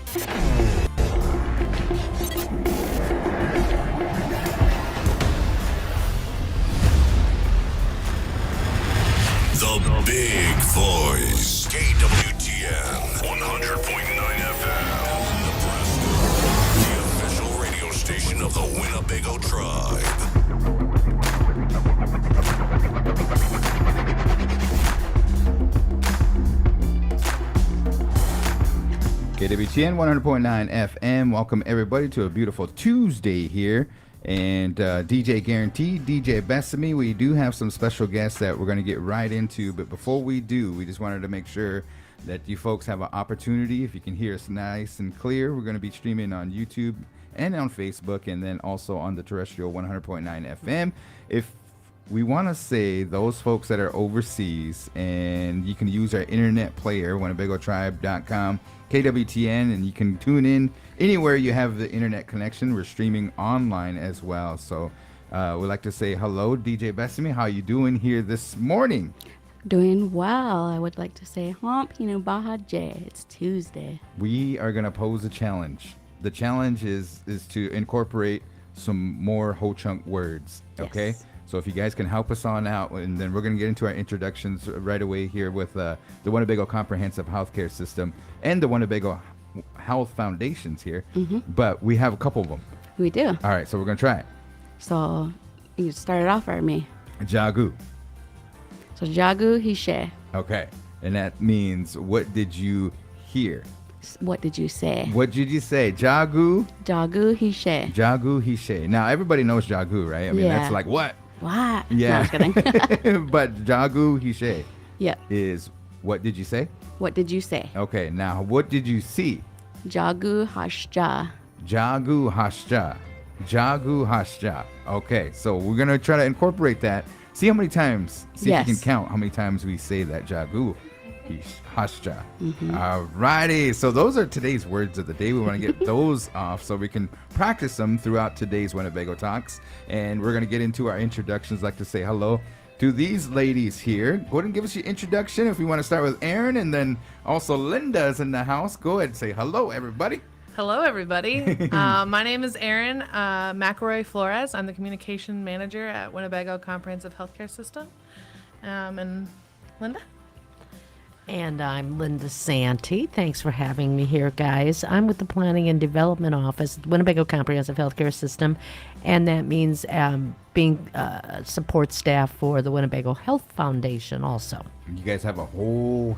The Big Voice. KWTN 100.9 FM. Nebraska. The official radio station of the Winnebago Tribe. KWTN 100.9 FM. Welcome everybody to a beautiful Tuesday here. And DJ Guaranteed, DJ Bethani, we do have some special guests that we're going to get right into. But before we do, we just wanted to make sure that you folks have an opportunity. If you can hear us nice and clear, we're going to be streaming on YouTube and on Facebook, and then also on the terrestrial 100.9 FM. If we want to say those folks that are overseas, and you can use our internet player, WinnebagoTribe.com, KWTN, and you can tune in anywhere you have the internet connection. We're streaming online as well. So we'd like to say hello, DJ Bethani. How you doing here this morning? Doing well. I would like to say hump, Baja J. It's Tuesday. We are going to pose a challenge. The challenge is to incorporate some more ho-chunk words, okay? Yes. So if you guys can help us on out, and then we're going to get into our introductions right away here with the Winnebago Comprehensive Healthcare System and the Winnebago Health Foundations here. Mm-hmm. But we have a couple of them. We do. All right, so we're going to try it. So you start it off for me. Jagu. So Jagu Hishe. Okay. And that means, what did you hear? What did you say? What did you say? Jagu? Jagu Hishe. Jagu Hishe. Now, everybody knows Jagu, right? I mean, Yeah. that's like, what? What? Yeah. No, I was kidding. But Jagu Hishe Yep. is, what did you say? What did you say? Okay, now, what did you see? Jagu Hashja. Jagu Hashja. Jagu Hashja. Okay, so we're going to try to incorporate that. See how many times, see if you Yes. can count how many times we say that Jagu Hashja. Mm-hmm. All righty, so those are today's words of the day. We want to get those off so we can practice them throughout today's Winnebago Talks. And we're going to get into our introductions. I'd like to say hello to these ladies here. Go ahead and give us your introduction. If we want to start with Aaron, and then also Linda's in the house. Go ahead and say hello, everybody. Hello, everybody. My name is Erin McElroy Flores. I'm the communication manager at Winnebago Comprehensive Healthcare System. And Linda? And I'm Linda Santee. Thanks for having me here, guys. I'm with the Planning and Development Office at the Winnebago Comprehensive Healthcare System, and that means being support staff for the Winnebago Health Foundation also. You guys have a whole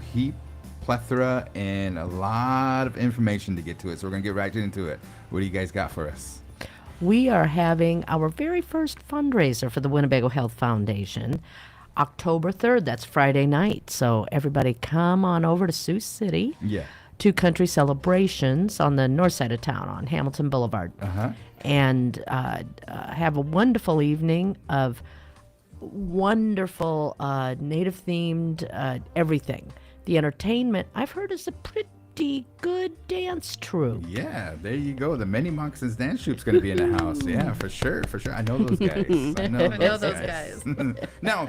plethora, and a lot of information to get to it, so we're going to get right into it. What do you guys got for us? We are having our very first fundraiser for the Winnebago Health Foundation, October 3rd. That's Friday night. So everybody come on over to Sioux City. Yeah. To Country Celebrations on the north side of town on Hamilton Boulevard. And have a wonderful evening of wonderful native-themed everything. The entertainment, I've heard, is a pretty good dance troupe. Yeah, there you go. The Many Moccasins Dance Troup's going to be in the house. Yeah, for sure. I know those guys. I know those guys. Now,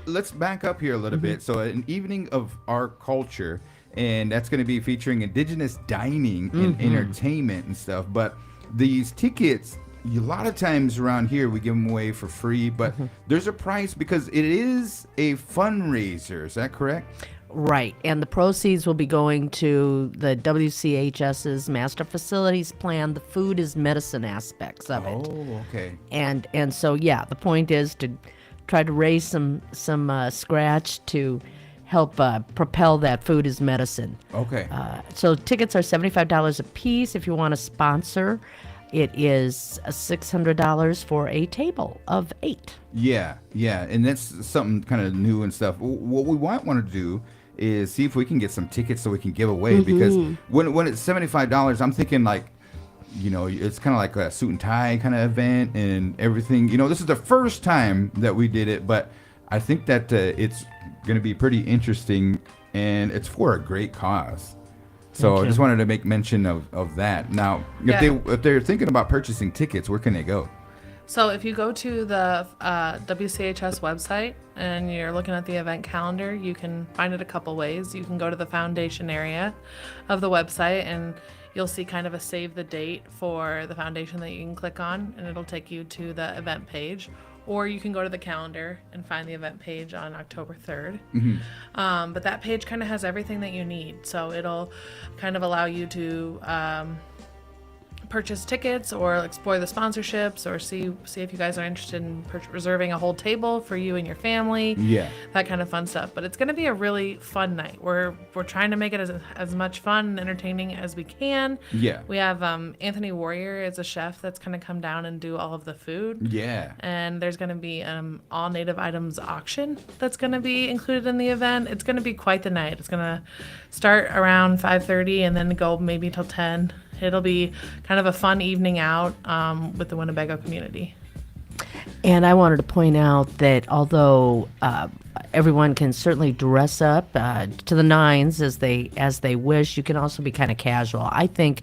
let's back up here a little bit. So an evening of our culture, and that's going to be featuring indigenous dining and entertainment and stuff. But these tickets, a lot of times around here, we give them away for free. But there's a price because it is a fundraiser. Is that correct? Right, and the proceeds will be going to the WCHS's Master Facilities Plan, the food is medicine aspects of it. Oh, okay. And so, yeah, the point is to try to raise some scratch to help propel that food is medicine. Okay. So tickets are $75 a piece. If you want to sponsor, it is $600 for a table of 8. Yeah, and that's something kind of new and stuff. What we want to do is see if we can get some tickets so we can give away, because when it's $75, I'm thinking like, it's kind of like a suit and tie kind of event and everything. This is the first time that we did it, but I think that it's going to be pretty interesting, and it's for a great cause. So I just wanted to make mention of that. Now, if they're thinking about purchasing tickets, where can they go? So if you go to the WCHS website and you're looking at the event calendar, you can find it a couple ways. You can go to the foundation area of the website, and you'll see kind of a save the date for the foundation that you can click on, and it'll take you to the event page. Or you can go to the calendar and find the event page on October 3rd. But that page kind of has everything that you need. So it'll kind of allow you to purchase tickets or explore the sponsorships, or see if you guys are interested in reserving a whole table for you and your family. Yeah. That kind of fun stuff. But it's going to be a really fun night. We're trying to make it as much fun and entertaining as we can. Yeah. We have Anthony Warrior is a chef that's going to come down and do all of the food. Yeah. And there's going to be all native items auction that's going to be included in the event. It's going to be quite the night. It's going to start around 5:30 and then go maybe till 10. It'll be kind of a fun evening out with the Winnebago community. And I wanted to point out that although everyone can certainly dress up to the nines as they wish, you can also be kind of casual. I think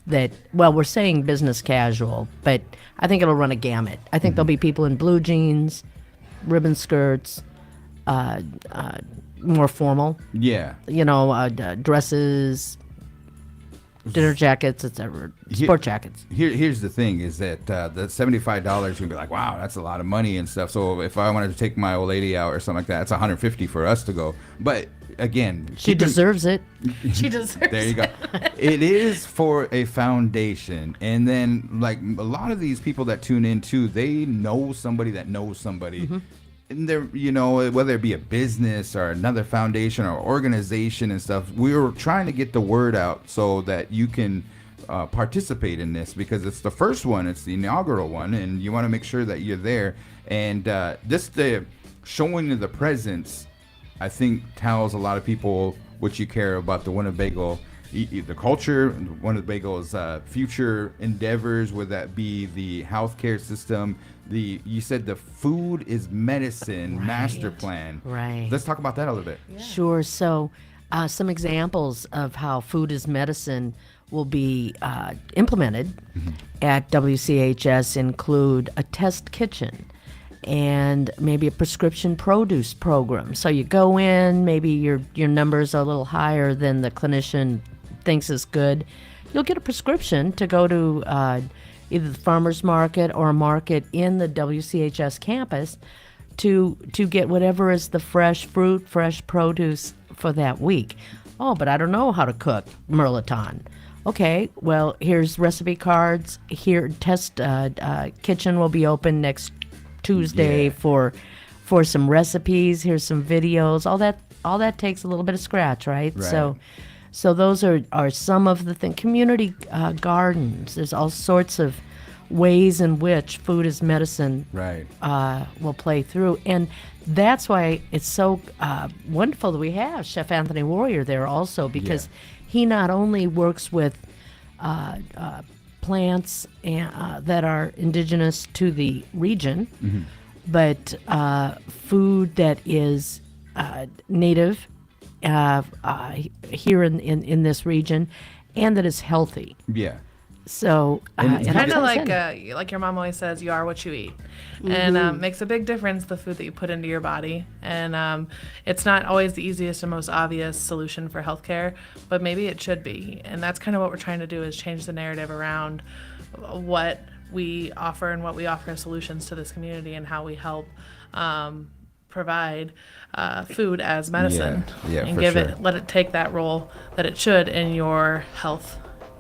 that, well, we're saying business casual, but I think it'll run a gamut. I think there'll be people in blue jeans, ribbon skirts, more formal, Yeah. dresses, dinner jackets, etc., sport jackets. Here's the thing is that the $75 you'd be like, wow, that's a lot of money and stuff. So if I wanted to take my old lady out or something like that, it's $150 for us to go. But again, She deserves it. She deserves there you go. It is for a foundation, and then like a lot of these people that tune in too, they know somebody that knows somebody. And they're, whether it be a business or another foundation or organization and stuff, we're trying to get the word out so that you can participate in this, because it's the first one, it's the inaugural one, and you want to make sure that you're there. And just the showing of the presence, I think, tells a lot of people what you care about the Winnebago, the culture, Winnebago's future endeavors, whether that be the healthcare system. You said the food is medicine master plan. Right. Let's talk about that a little bit. Sure. So, some examples of how food is medicine will be implemented at WCHS include a test kitchen and maybe a prescription produce program. So you go in, maybe your numbers are a little higher than the clinician thinks is good. You'll get a prescription to go to either the farmer's market or a market in the WCHS campus to get whatever is the fresh fruit, fresh produce for that week. Oh, but I don't know how to cook mirliton. Okay, well, here's recipe cards. Here, test kitchen will be open next Tuesday for some recipes. Here's some videos. All that takes a little bit of scratch, right? So those are some of the things. Community gardens. There's all sorts of ways in which food is medicine will play through. And that's why it's so wonderful that we have Chef Anthony Warrior there also, because he not only works with plants that are indigenous to the region, but food that is native here in this region, and that is healthy. Yeah. So it's kind of like your mom always says, you are what you eat. And makes a big difference, the food that you put into your body. And it's not always the easiest and most obvious solution for healthcare, but maybe it should be. And that's kind of what we're trying to do, is change the narrative around what we offer and what we offer as solutions to this community, and how we help provide food as medicine, and let it take that role that it should in your health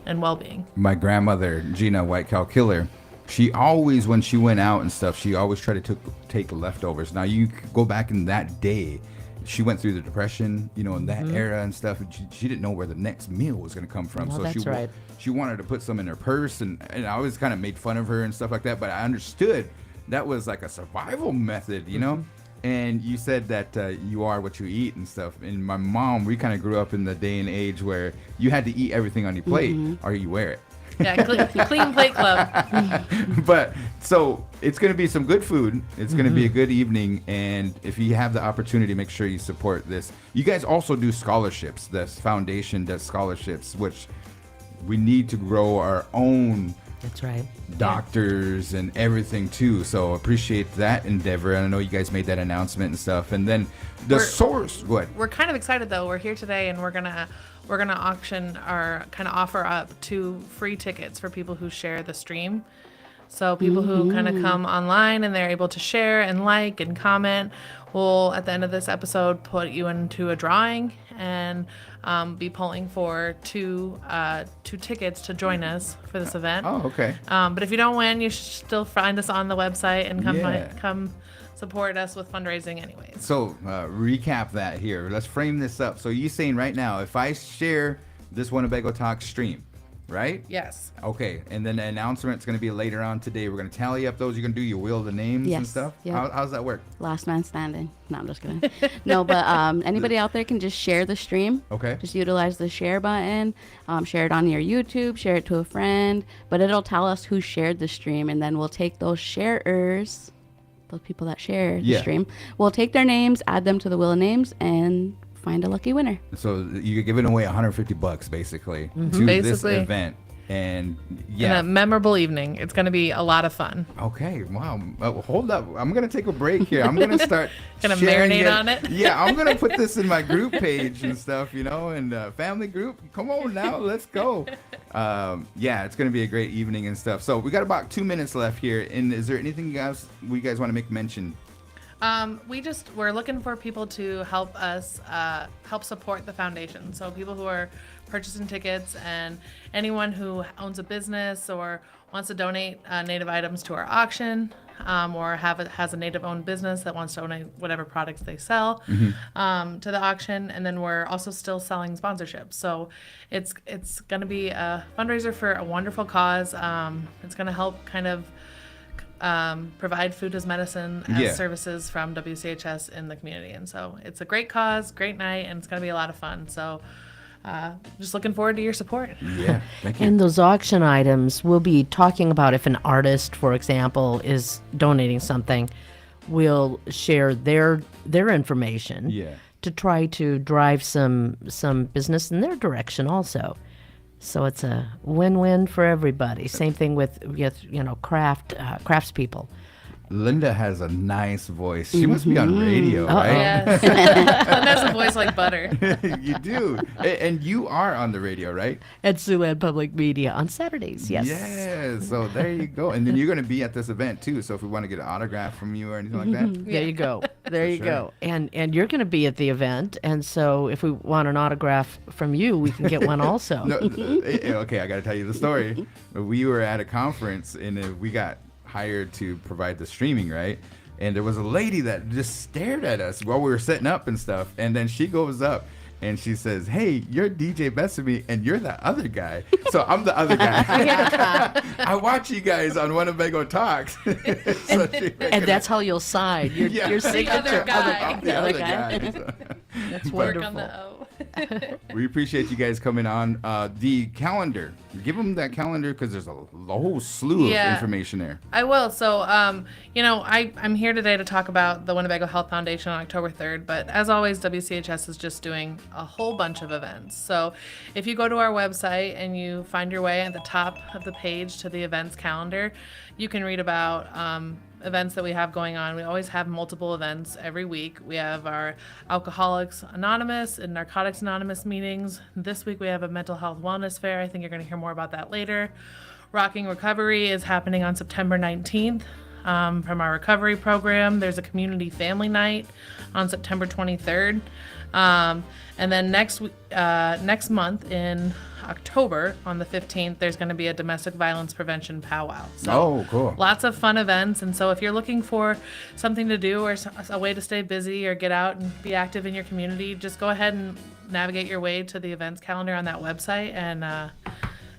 and well-being. My grandmother, Gina White Cow Killer, she always, when she went out and stuff, she always tried to take leftovers. Now you go back in that day, she went through the Depression, in that era and stuff. She didn't know where the next meal was going to come from. Well, so that's she wanted to put some in her purse, and I always kind of made fun of her and stuff like that. But I understood that was like a survival method, And you said that you are what you eat and stuff. And my mom, we kind of grew up in the day and age where you had to eat everything on your plate or you wear it. Yeah, clean plate club. But so it's going to be some good food. It's going to be a good evening. And if you have the opportunity, make sure you support this. You guys also do scholarships. This foundation does scholarships, which we need to grow our own. That's right. Doctors and everything too. So appreciate that endeavor. And I know you guys made that announcement and stuff. And then the source. What? We're kind of excited though. We're here today, and we're gonna we're going to auction or kind of offer up 2 free tickets for people who share the stream. So people who kind of come online and they're able to share and like and comment, we'll at the end of this episode put you into a drawing and be pulling for two tickets to join us for this event. Oh, okay. But if you don't win, you should still find us on the website and Yeah. come support us with fundraising anyways. So recap that here. Let's frame this up. So you're saying right now, if I share this Winnebago Talks stream, right? Yes. Okay, and then the announcement's going to be later on today. We're going to tally up those. You're going to do your wheel of the names and Yes, stuff? yep. How's that work? Last man standing. No, I'm just kidding. No, but anybody out there can just share the stream. Okay. Just utilize the share button. Share it on your YouTube. Share it to a friend. But it'll tell us who shared the stream, and then we'll take those sharers, those people that share the Yeah. stream. We'll take their names, add them to the wheel of names, and find a lucky winner. So you're giving away $150 basically to this Basically. event. And And yeah. a memorable evening. It's going to be a lot of fun. Okay, wow. Hold up. I'm going to take a break here. I'm going to start Gonna sharing marinate on it? Yeah, I'm going to put this in my group page and stuff, and family group. Come on now, let's go. Yeah, it's going to be a great evening and stuff. So we got about 2 minutes left here. And is there anything you guys want to make mention? We're looking for people to help us help support the foundation. So people who are purchasing tickets and anyone who owns a business or wants to donate native items to our auction, or has a native owned business that wants to donate whatever products they sell to the auction. And then we're also still selling sponsorships. So it's going to be a fundraiser for a wonderful cause. It's going to help kind of provide food as medicine as Yeah. services from WCHS in the community. And so it's a great cause, great night, and it's going to be a lot of fun. So just looking forward to your support. Yeah, thank you. And those auction items, we'll be talking about if an artist, for example, is donating something, we'll share their information Yeah. to try to drive some business in their direction also. So it's a win-win for everybody. Same thing with craftspeople. Linda has a nice voice. She must be on radio, right? Yes. And has a voice like butter. You do. And you are on the radio, right? At Siouxland Public Media on Saturdays, yes. Yeah, so there you go. And then you're going to be at this event too. So if we want to get an autograph from you or anything like that. There you go. There you sure. go. And you're going to be at the event, and so if we want an autograph from you, we can get one also. No, okay, I got to tell you the story. We were at a conference and we got hired to provide the streaming, right? And there was a lady that just stared at us while we were setting up and stuff. And then she goes up and she says, "Hey, you're DJ Bethany and you're the other guy." So I'm the other guy. I watch you guys on Winnebago Talks. So And that's how you'll sign. Your, Yeah. your The signature. other guy. I'm the other guy. So. That's Work wonderful. on the O. We appreciate you guys coming on. The calendar. Give them that calendar because there's a whole slew of Yeah. information there. I will. So, I'm here today to talk about the Winnebago Health Foundation on October 3rd. But as always, WCHS is just doing a whole bunch of events. So if you go to our website and you find your way at the top of the page to the events calendar, you can read about events that we have going on. We always have multiple events every week. We have our Alcoholics Anonymous and Narcotics Anonymous meetings. This week we have a mental health wellness fair. I think you're going to hear more about that later. Rocking Recovery is happening on September 19th. From our recovery program, there's a community family night on September 23rd. And then next month in October, on the 15th, there's going to be a domestic violence prevention powwow. So Oh, cool. lots of fun events. And so if you're looking for something to do or a way to stay busy or get out and be active in your community, just go ahead and navigate your way to the events calendar on that website and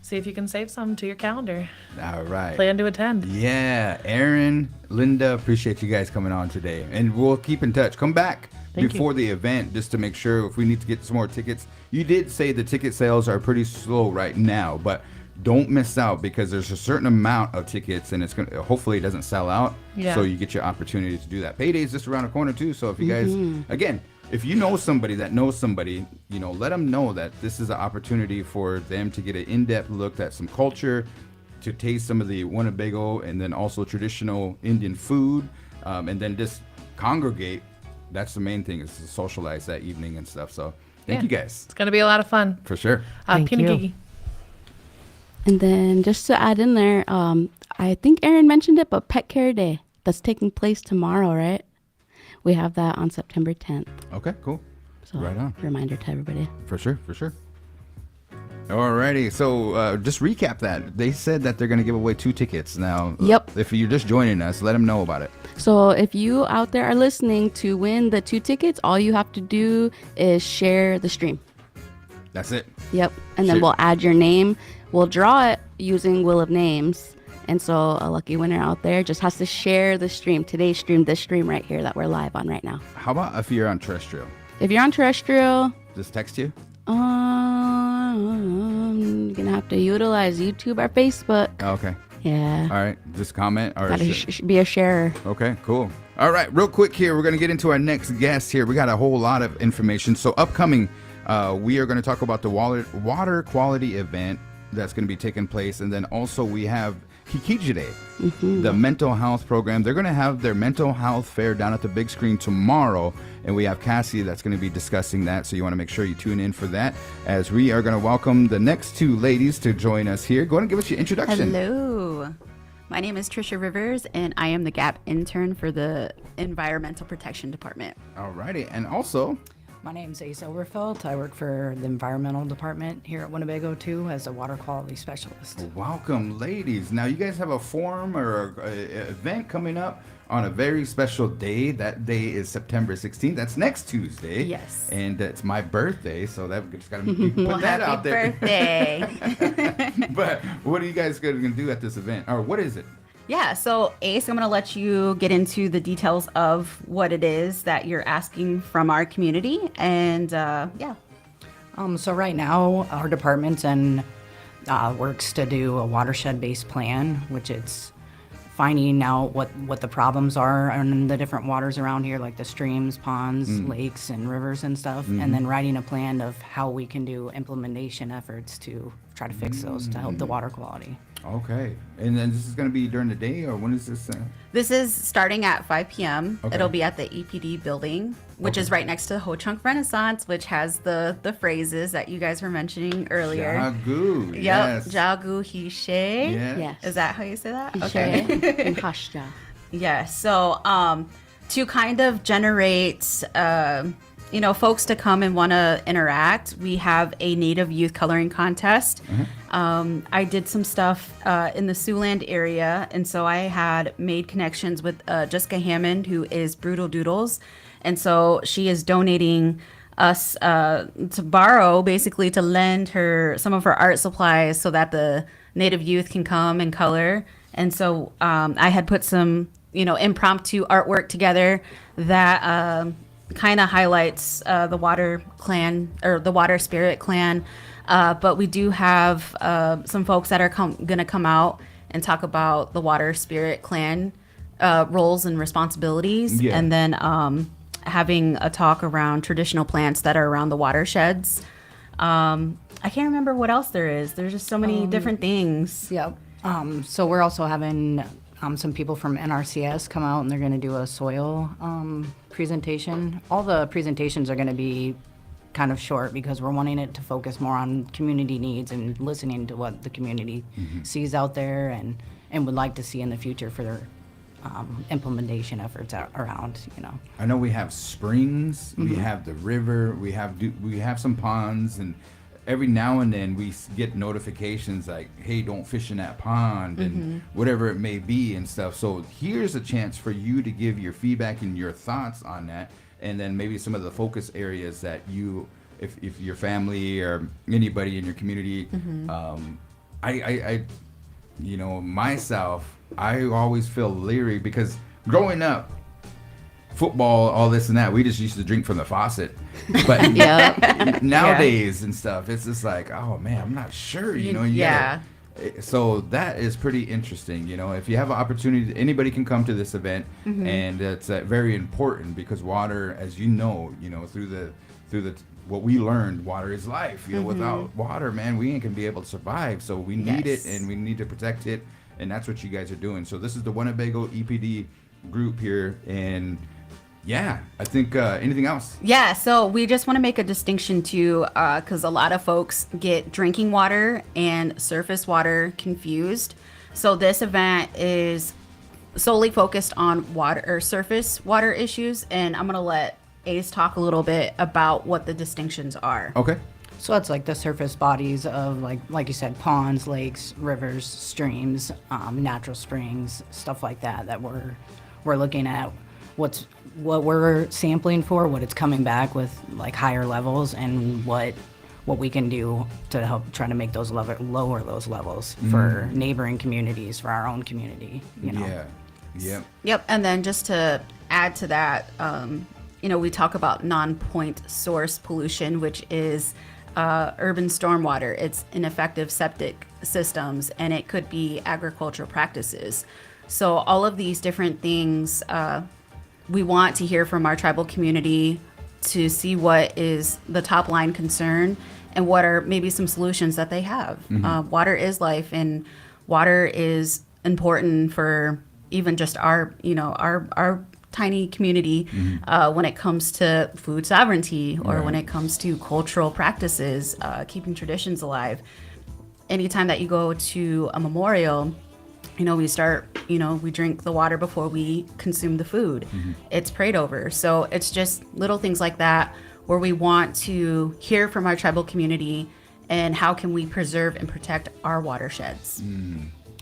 see if you can save some to your calendar. All right. Plan to attend. Yeah, Aaron, Linda, appreciate you guys coming on today. And we'll keep in touch. Come back Thank before the event just to make sure if we need to get some more tickets. You did say the ticket sales are pretty slow right now, but don't miss out because there's a certain amount of tickets and it's going to, hopefully it doesn't sell out. Yeah. So you get your opportunity to do that. Payday's just around the corner too. So if you guys, again, if you know somebody that knows somebody, let them know that this is an opportunity for them to get an in-depth look at some culture, to taste some of the Winnebago and then also traditional Indian food, and then just congregate. That's the main thing, is to socialize that evening and stuff. So Thank you guys. It's going to be a lot of fun. For sure. Thank you. Pinagigi. And then just to add in there, I think Aaron mentioned it, but Pet Care Day, that's taking place tomorrow, right? We have that on September 10th. Okay, cool. So Right on. reminder to everybody. For sure. Alrighty, so just recap that. They said that they're going to give away 2 tickets. Now, Yep. if you're just joining us, let them know about it. So if you out there are listening, to win the 2 tickets, all you have to do is share the stream. That's it. Yep. And then Share- we'll add your name. We'll draw it using Wheel of Names. And so a lucky winner out there just has to share the stream, today's stream, this stream right here that we're live on right now. How about if you're on terrestrial? If you're on terrestrial, Just text you? you're gonna have to utilize YouTube or Facebook. Oh, okay. Yeah. All right. Just comment or Gotta be a sharer. Okay, cool. All right, real quick here, we're going to get into our next guest here. We got a whole lot of information. So upcoming, we are going to talk about the water quality event that's going to be taking place. And then also we have Kikiji Day, the mental health program. They're going to have their mental health fair down at the big screen tomorrow. And we have Cassie that's going to be discussing that. So you want to make sure you tune in for that, as we are going to welcome the next 2 ladies to join us here. Go ahead and give us your introduction. Hello. My name is Trisha Rivers, and I am the GAP intern for the Environmental Protection Department. All righty. And also, My name's Ace Overfelt. I work for the environmental department here at Winnebago too as a water quality specialist. welcome, ladies. Now, you guys have a forum or a event coming up on a very special day. That day is September 16th. That's next Tuesday. Yes. And it's my birthday, so that just got to put that out there. Birthday. But what are you guys going to do at this event? Or what is it? Yeah, so Ace, I'm going to let you get into the details of what it is that you're asking from our community. And yeah. So right now, our department works to do a watershed-based plan, which it's finding out what the problems are in the different waters around here, like the streams, ponds, lakes, and rivers and stuff, and then writing a plan of how we can do implementation efforts to try to fix those to help the water quality. Okay. And then this is going to be during the day, or when is this? This is starting at 5 p.m. Okay. It'll be at the EPD building, which is right next to the Ho Chunk Renaissance, which has the phrases that you guys were mentioning earlier. Jagu. Yep. Yes. Jagu Hishe. Yes. Yes. Is that how you say that? Okay. And Hashja. Yeah. So to kind of generate folks to come and want to interact, we have a Native Youth Coloring Contest. I did some stuff in the Siouxland area, and so I had made connections with Jessica Hammond, who is Brutal Doodles, and so she is donating us to borrow, basically to lend her some of her art supplies so that the Native youth can come and color. And so I had put some impromptu artwork together that kind of highlights the water clan, or the water spirit clan, but we do have some folks that are gonna come out and talk about the water spirit clan roles and responsibilities. Yeah. And then having a talk around traditional plants that are around the watersheds. I can't remember what else there is. There's just so many different things. Yep. So we're also having some people from NRCS come out, and they're going to do a soil presentation. All the presentations are going to be kind of short because we're wanting it to focus more on community needs and listening to what the community sees out there and would like to see in the future for their implementation efforts around. I know we have springs, we have the river, we have some ponds, and every now and then we get notifications like, hey, don't fish in that pond, and whatever it may be and stuff. So here's a chance for you to give your feedback and your thoughts on that, and then maybe some of the focus areas that you, if your family or anybody in your community, I myself, I always feel leery because growing up, football, all this and that, we just used to drink from the faucet. But nowadays and stuff, it's just like, oh man, I'm not sure, so that is pretty interesting. If you have an opportunity, anybody can come to this event, and it's very important because water, as you know, through the what we learned, water is life. Without water, man, we ain't gonna be able to survive. So we need it, and we need to protect it, and that's what you guys are doing. So this is the Winnebago EPD group here, and Yeah, I think anything else? Yeah, so we just want to make a distinction too, because a lot of folks get drinking water and surface water confused. So this event is solely focused on water or surface water issues, and I'm gonna let Ace talk a little bit about what the distinctions are. Okay. So that's like the surface bodies of like you said, ponds, lakes, rivers, streams, natural springs, stuff like that. That we're looking at what we're sampling for, what it's coming back with like higher levels, and what we can do to help try to make those lower those levels for neighboring communities, for our own community. You know. Yeah. Yep. Yep, and then just to add to that, we talk about non-point source pollution, which is urban stormwater. It's ineffective septic systems, and it could be agricultural practices. So all of these different things, we want to hear from our tribal community to see what is the top line concern and what are maybe some solutions that they have. Water is life, and water is important for even just our tiny community when it comes to food sovereignty or when it comes to cultural practices, keeping traditions alive. Anytime that you go to a memorial, we drink the water before we consume the food. It's prayed over. So it's just little things like that where we want to hear from our tribal community and how can we preserve and protect our watersheds.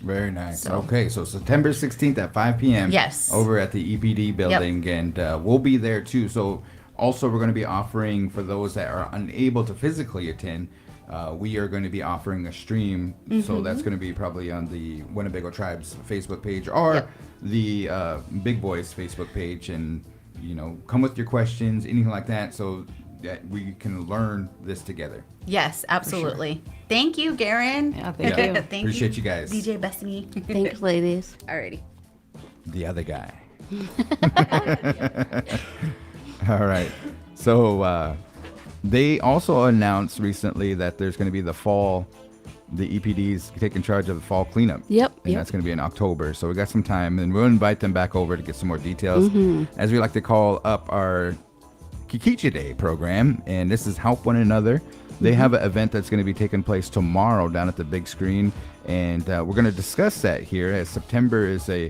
Very nice. Okay, so September 16th at 5 p.m. Yes. Over at the EPD building, and we'll be there too. So also we're going to be offering, for those that are unable to physically attend, we are going to be offering a stream. So that's going to be probably on the Winnebago Tribe's Facebook page or the Big Boys Facebook page, and come with your questions, anything like that, so that we can learn this together. Yes, absolutely. Thank you, Garan. Yeah, thank you. Thank Appreciate you guys. DJ Bethany. Thanks, ladies. Alrighty. The other guy. All right. So they also announced recently that there's going to be the EPD's taking charge of the fall cleanup. Yep. And that's going to be in October. So we got some time, and we'll invite them back over to get some more details. As we like to call up our Kikichi Day program, and this is Help One Another. They have an event that's going to be taking place tomorrow down at the big screen, and we're going to discuss that here, as September is a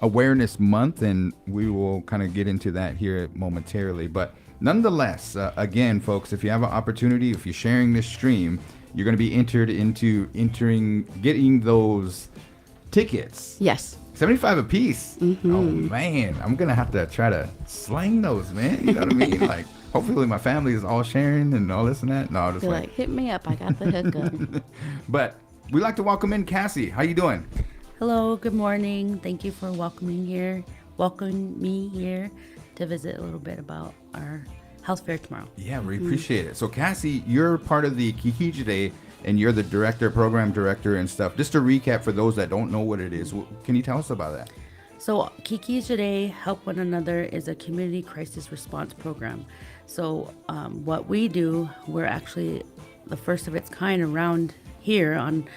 awareness month, and we will kind of get into that here momentarily. But nonetheless, again, folks, if you have an opportunity, if you're sharing this stream, you're going to be entered into getting those tickets. Yes. 75 a piece. Oh man, I'm gonna have to try to slang those, man. You know what I mean? Like, hopefully my family is all sharing and all this and that. No, just You're like, hit me up. I got the hookup. But we'd like to welcome in Cassie. How you doing? Hello, good morning. Thank you for welcoming me here to visit a little bit about our health fair tomorrow. Yeah, we appreciate it. So Cassie, you're part of the Kikichi Day, and you're the program director and stuff. Just to recap for those that don't know what it is, can you tell us about that? So Kikichi Day, Help One Another is a community crisis response program. So what we do, we're actually the first of its kind around here on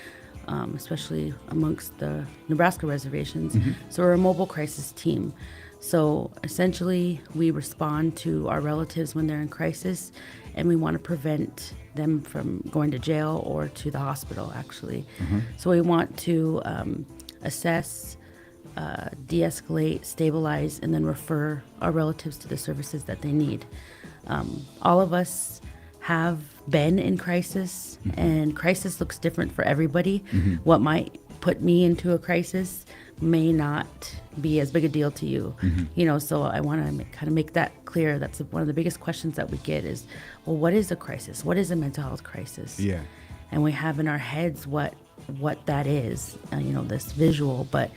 especially amongst the Nebraska reservations. So we're a mobile crisis team. So essentially we respond to our relatives when they're in crisis, and we want to prevent them from going to jail or to the hospital, actually. So we want to assess, de-escalate, stabilize, and then refer our relatives to the services that they need. All of us have been in crisis, and crisis looks different for everybody. What might put me into a crisis may not be as big a deal to you. So I want to kind of make that clear. That's one of the biggest questions that we get is, well, what is a crisis? What is a mental health crisis? Yeah. And we have in our heads what that is, this visual, but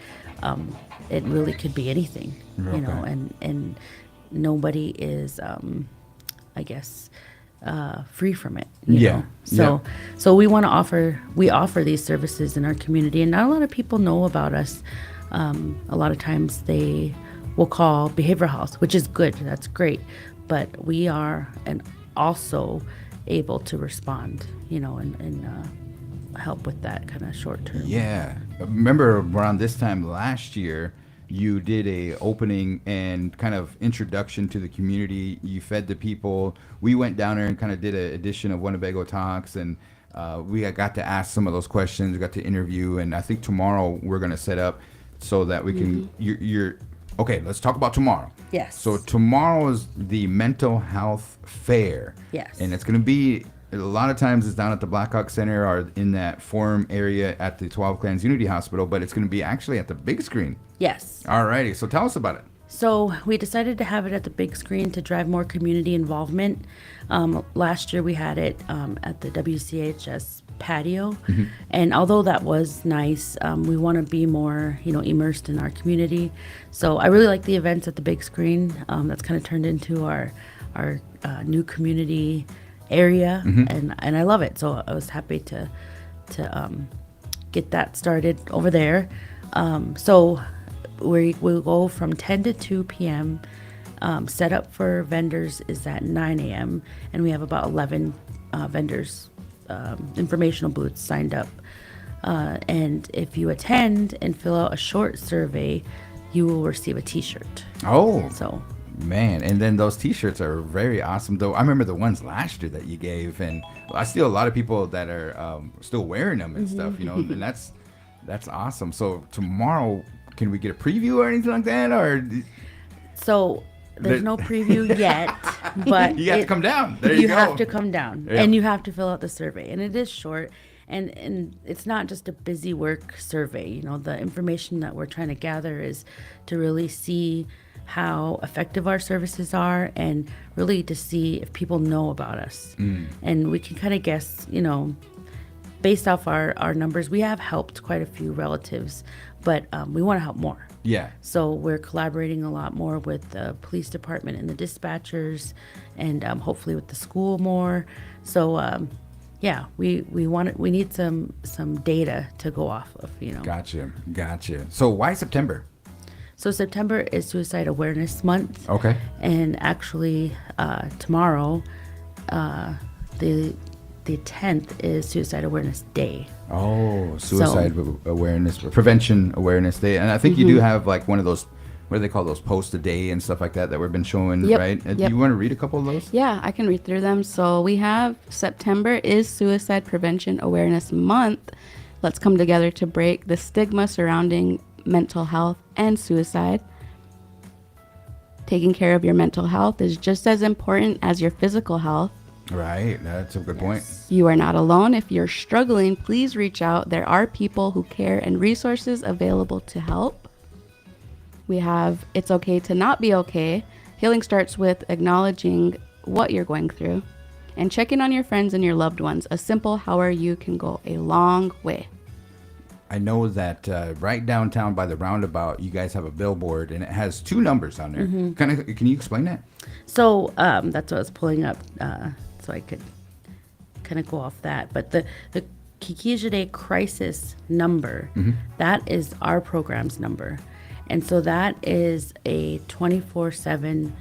it really could be anything, and nobody is, I guess, free from it. You know? So we want to offer these services in our community, and not a lot of people know about us. A lot of times they will call behavioral health, which is good. That's great, but we are also able to respond, and help with that kind of short term. Yeah. Remember around this time last year, you did a opening and kind of introduction to the community. You fed the people. We went down there and kind of did an edition of Winnebago Talks, and we got to ask some of those questions. We got to interview, and I think tomorrow we're going to set up so that we can. You're okay. Let's talk about tomorrow. Yes. So tomorrow is the mental health fair. Yes. And it's going to be. A lot of times it's down at the Blackhawk Center or in that forum area at the 12 Clans Unity Hospital, but it's going to be actually at the big screen. Yes. Alrighty, so tell us about it. So we decided to have it at the big screen to drive more community involvement. Last year we had it at the WCHS patio, and although that was nice, we want to be more, immersed in our community. So I really like the events at the big screen. That's kind of turned into our new community area, and I love it. So I was happy to get that started over there. So we'll go from 10 to 2 p.m. Set up for vendors is at 9 a.m. and we have about 11 vendors, informational booths signed up. And if you attend and fill out a short survey, you will receive a T-shirt. Oh, So man, and then those T-shirts are very awesome. Though I remember the ones last year that you gave, and I see a lot of people that are still wearing them and stuff. And that's awesome. So tomorrow, can we get a preview or anything like that, or? So there's no preview yet, but You have to come down. There you go. have to come down, Yeah. and you have to fill out the survey, and it is short, and it's not just a busy work survey. The information that we're trying to gather is to really see how effective our services are, and really to see if people know about us. And we can kind of guess, based off our numbers, we have helped quite a few relatives, but we want to help more. Yeah. So we're collaborating a lot more with the police department and the dispatchers, and hopefully with the school more. So yeah, we need some data to go off of. Gotcha. So why September? So September is Suicide Awareness Month. Okay. And actually, tomorrow, the 10th is Suicide Awareness Day. Oh, suicide awareness, prevention awareness day, and I think you do have like one of those. What do they call those? Post a day and stuff like that we've been showing, Yep, right? Do yep. you want to read a couple of those? Yeah, I can read through them. So we have September is Suicide Prevention Awareness Month. Let's come together to break the stigma surrounding mental health and suicide. Taking care of your mental health is just as important as your physical health. Right, that's a good point. You are not alone. If you're struggling, please reach out. There are people who care and resources available to help. We have It's Okay to Not Be Okay. Healing starts with acknowledging what you're going through and checking on your friends and your loved ones. A simple how are you can go a long way. I know that right downtown by the roundabout, you guys have a billboard, and it has 2 numbers on there. Can you explain that? So that's what I was pulling up, so I could kind of go off that. But the Kikijide crisis number, that is our program's number. And so that is a 24/7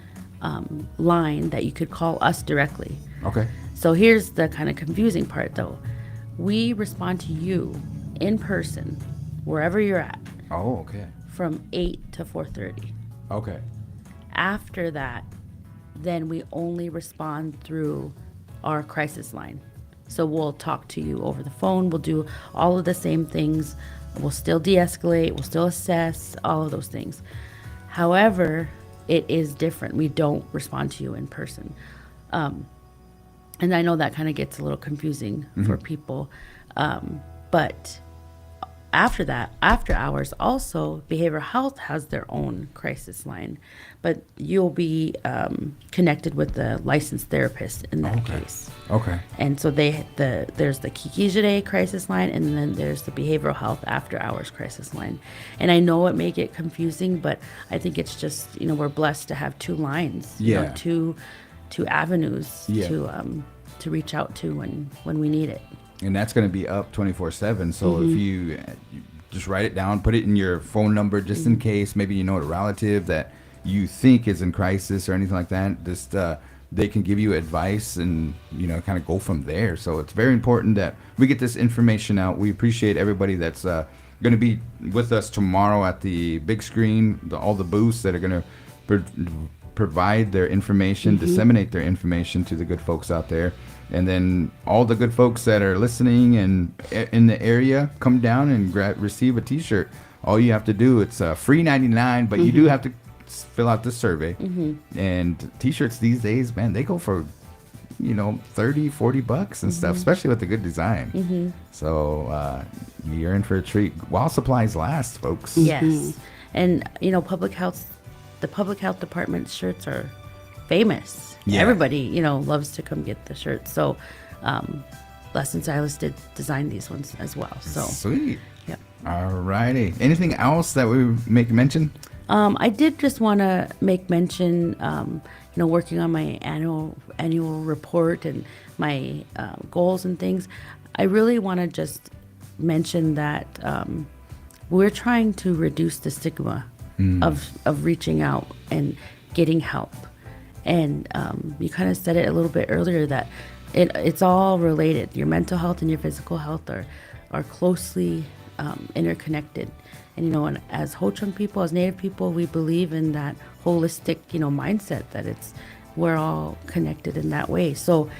line that you could call us directly. Okay. So here's the kind of confusing part, though. We respond to you in person, wherever you're at, Oh, okay. from 8 to 4:30. Okay. After that, then we only respond through our crisis line. So we'll talk to you over the phone. We'll do all of the same things. We'll still de-escalate. We'll still assess, all of those things. However, it is different. We don't respond to you in person. And I know that kind of gets a little confusing for people. But after that, after hours, also behavioral health has their own crisis line, but you'll be connected with the licensed therapist in that case. Okay. And so there's the Kikijide crisis line, and then there's the behavioral health after hours crisis line. And I know it may get confusing, but I think it's just, we're blessed to have 2 lines, Yeah. two avenues Yeah. to reach out to when we need it. And that's going to be up 24/7. So if you just write it down, put it in your phone number just in case, maybe a relative that you think is in crisis or anything like that, just they can give you advice and kind of go from there. So it's very important that we get this information out. We appreciate everybody that's going to be with us tomorrow at the big screen, all the booths that are going to provide their information, disseminate their information to the good folks out there. And then all the good folks that are listening and in the area, come down and receive a T-shirt. All you have to do, it's free 99, but you do have to fill out the survey. And T-shirts these days, man, they go for, you know, $30-$40 and stuff, especially with the good design. So you're in for a treat while supplies last, folks. Yes. And, you know, the public health department shirts are famous. Yeah. Everybody, you know, loves to come get the shirts. So, Les and Silas did design these ones as well. So, Sweet. yep. All righty. Anything else that we make mention? I did just want to make mention, you know, working on my annual report and my goals and things. I really want to just mention that we're trying to reduce the stigma of reaching out and getting help. And you kind of said it a little bit earlier that it's all related. Your mental health and your physical health are closely interconnected. And, you know, and as Ho-Chunk people, as Native people, we believe in that holistic, you know, mindset that we're all connected in that way. So,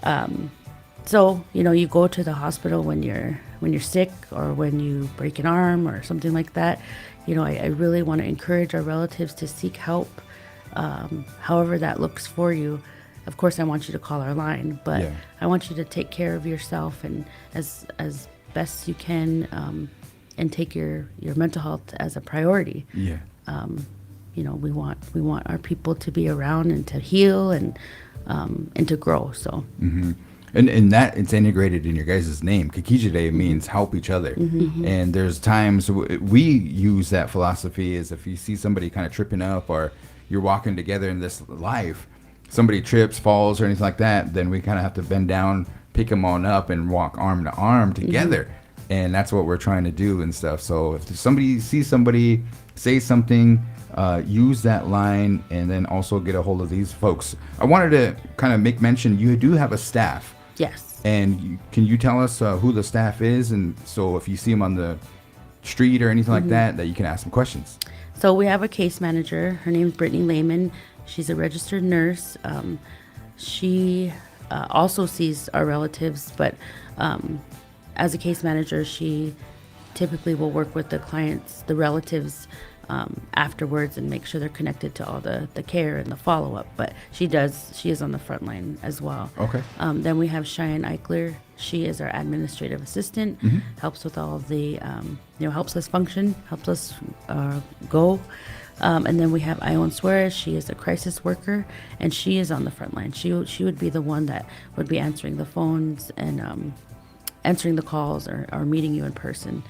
you know, you go to the hospital when you're sick or when you break an arm or something like that. You know, I really want to encourage our relatives to seek help, however that looks for you. Of course, I want you to call our line, but Yeah. I want you to take care of yourself and as best you can, and take your mental health as a priority. Yeah. You know, we want our people to be around and to heal and to grow. So. And that it's integrated in your guys' name. Kikijide means help each other. And there's times we use that philosophy is if you see somebody kind of tripping up or you're walking together in this life, somebody trips, falls, or anything like that, then we kind of have to bend down, pick them on up, and walk arm to arm together. And that's what we're trying to do and stuff. So if somebody sees somebody say something, use that line, and then also get a hold of these folks. I wanted to kind of make mention, you do have a staff. Yes. And can you tell us who the staff is? And so if you see them on the street or anything like that you can ask them questions. So we have a case manager. Her name is Brittany Lehman. She's a registered nurse. She also sees our relatives, but as a case manager, she typically will work with the clients, the relatives, afterwards and make sure they're connected to all the care and the follow-up. But she is on the front line as well. Okay. Then we have Cheyenne Eichler. She is our administrative assistant, helps with all of the, helps us function, helps us go. And then we have Ione Suarez. She is a crisis worker, and she is on the front line. She would be the one that would be answering the phones and answering the calls or meeting you in person.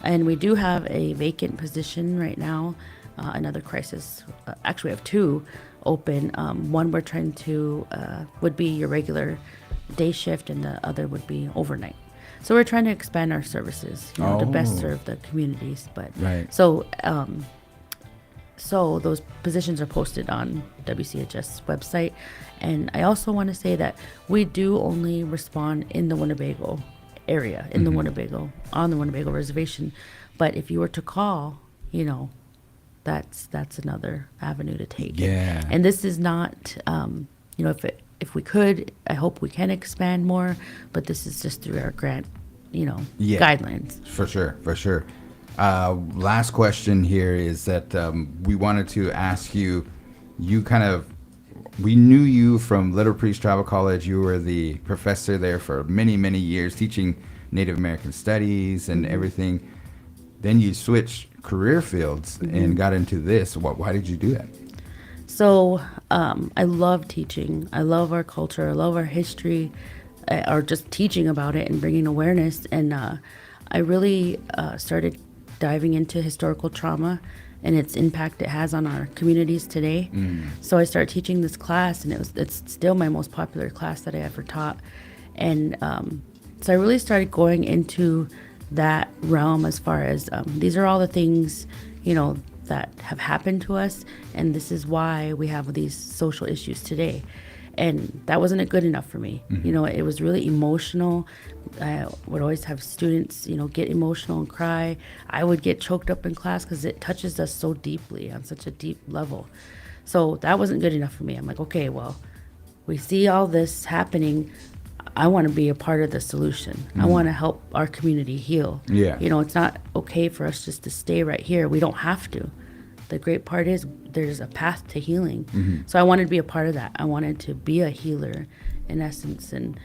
And we do have a vacant position right now, another crisis. Actually, we have two open. One we're trying to, would be your regular day shift, and the other would be overnight. So we're trying to expand our services, to best serve the communities. But Right. So those positions are posted on WCHS website. And I also want to say that we do only respond in the Winnebago area, in the Winnebago, on the Winnebago reservation. But if you were to call, that's another avenue to take. Yeah. And this is not, if we could, I hope we can expand more, but this is just through our grant, guidelines. For sure. Last question here is that we wanted to ask you we knew you from Little Priest Tribal College. You were the professor there for many, many years, teaching Native American studies and everything. Then you switched career fields and got into this. Why did you do that? So I love teaching. I love our culture. I love our history, or just teaching about it and bringing awareness. And I really started diving into historical trauma and its impact it has on our communities today. So I started teaching this class, and it's still my most popular class that I ever taught. And so I really started going into that realm as far as these are all the things, that have happened to us, and this is why we have these social issues today. And that wasn't good enough for me. You know, it was really emotional. I would always have students, you know, get emotional and cry. I would get choked up in class because it touches us so deeply on such a deep level. So that wasn't good enough for me. I'm like, okay, well, we see all this happening. I want to be a part of the solution. I want to help our community heal. Yeah. You know, it's not okay for us just to stay right here. We don't have to. The great part is there's a path to healing. So I wanted to be a part of that. I wanted to be a healer in essence and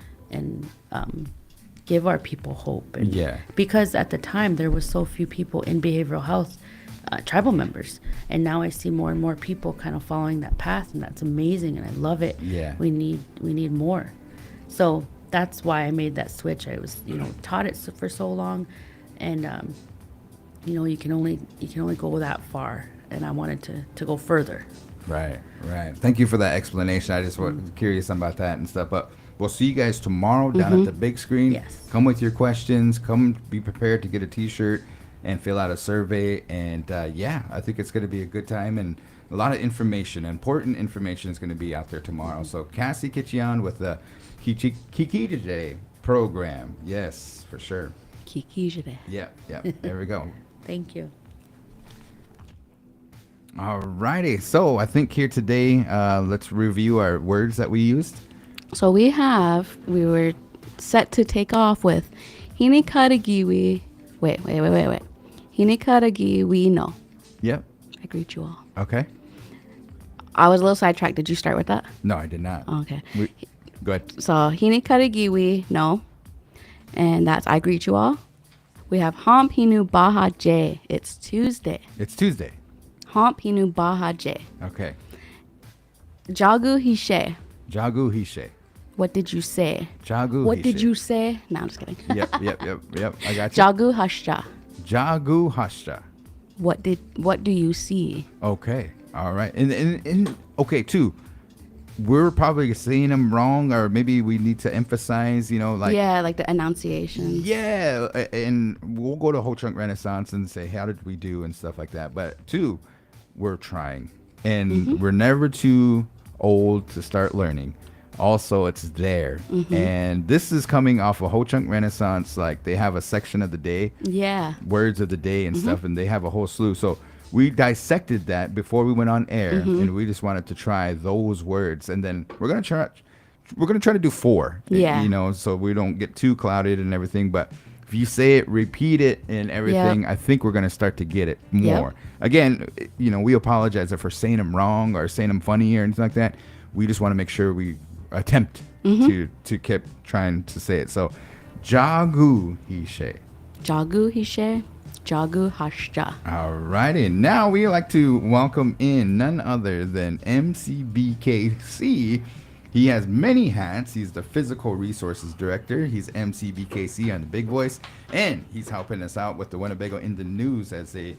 give our people hope. And Yeah. because at the time there was so few people in behavioral health, tribal members. And now I see more and more people kind of following that path, and that's amazing and I love it. Yeah. We need more. So that's why I made that switch. I was, you know, taught it for so long, and you know, you can only go that far, and I wanted to go further. Right. Thank you for that explanation. I just was curious about that and stuff. But we'll see you guys tomorrow down at the big screen. Yes. Come with your questions. Come be prepared to get a T-shirt and fill out a survey. And yeah, I think it's going to be a good time, and a lot of information, important information, is going to be out there tomorrow. So Cassie Kitchian with the Kiki Today program. Yes, for sure. Kiki Jide. Yep. There we go. Thank you. Alrighty. So I think here today, let's review our words that we used. So we were set to take off with Hinikaragiwi. Wait. Hinikaragiwi no. Yep. I greet you all. Okay. I was a little sidetracked. Did you start with that? No, I did not. Okay. Go ahead. So Hinikaragiwi no. And that's I greet you all. We have Homp Hinu Baha J. It's Tuesday. It's Tuesday. Homp Hinu Baha J. Okay. Jagu Hishe. Jagu Hishe. What did you say? Jagu What Hishe. did you say? No, I'm just kidding. Yep. I got you. Jagu Hashja. Jagu Hashta. What do you see? Okay. All right. And okay, too. We're probably saying them wrong, or maybe we need to emphasize, you know, like. Yeah, like the enunciation. Yeah. And we'll go to Ho Chunk Renaissance and say, how did we do and stuff like that. But two, we're trying. And we're never too old to start learning. Also, it's there. And this is coming off of Ho Chunk Renaissance. Like, they have a section of the day. Yeah. Words of the day and stuff, and they have a whole slew. So we dissected that before we went on air, and we just wanted to try those words. And then we're gonna try to do 4. Yeah. You know, so we don't get too clouded and everything. But if you say it, repeat it, and everything, Yep. I think we're gonna start to get it more. Yep. Again, you know, we apologize if we're saying them wrong or saying them funny or anything like that. We just want to make sure we attempt to keep trying to say it. So, Jagu Hishe. Jagu Hishe. Jagu Hashja. Alrighty, now we like to welcome in none other than MCBKC. He has many hats. He's the Physical Resources Director. He's MCBKC on the Big Voice, and he's helping us out with the Winnebago Indian News as a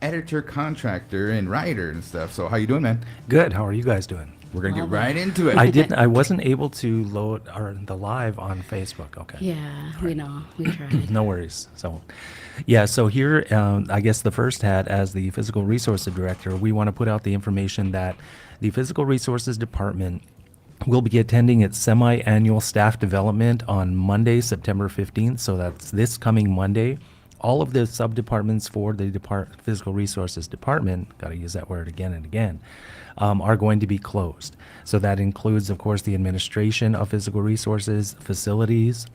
editor, contractor, and writer and stuff. So how you doing, man? Good. How are you guys doing? We're gonna get right into it. I wasn't able to load the live on Facebook. Okay. Yeah, we know. We tried. No worries. So, yeah. So here, I guess the first hat as the Physical Resources Director, we want to put out the information that the Physical Resources Department will be attending its semi-annual staff development on Monday, September 15th. So that's this coming Monday. All of the sub-departments for the Physical Resources Department, got to use that word again and again, are going to be closed. So that includes, of course, the administration of physical resources, facilities,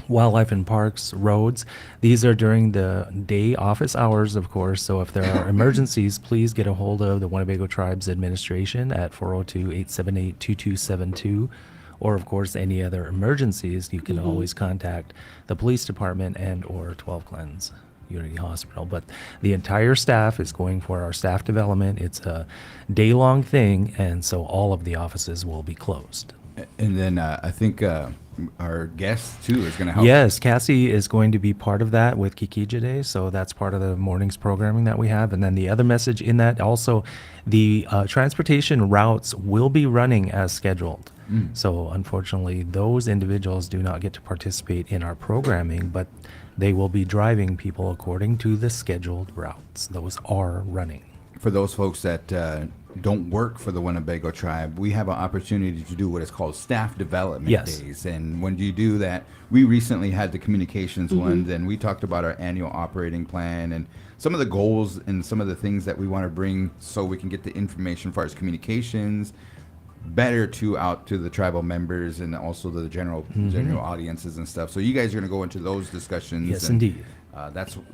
wildlife and parks, roads. These are during the day office hours, of course. So if there are emergencies, please get a hold of the Winnebago Tribes Administration at 402-878-2272. Or, of course, any other emergencies, you can always contact the police department and or 12 Cleanse Unity Hospital. But the entire staff is going for our staff development. It's a day-long thing, and so all of the offices will be closed. And then I think our guest, too, is going to help. Yes, Cassie is going to be part of that with Kikija Day, so that's part of the morning's programming that we have. And then the other message in that also, the transportation routes will be running as scheduled. So unfortunately, those individuals do not get to participate in our programming, but they will be driving people according to the scheduled routes. Those are running. For those folks that don't work for the Winnebago tribe, we have an opportunity to do what is called staff development Yes. days. And when you do that, we recently had the communications ones, and we talked about our annual operating plan and some of the goals and some of the things that we want to bring so we can get the information as far as communications better out to the tribal members and also the general audiences and stuff. So you guys are going to go into those discussions. Yes, and, indeed.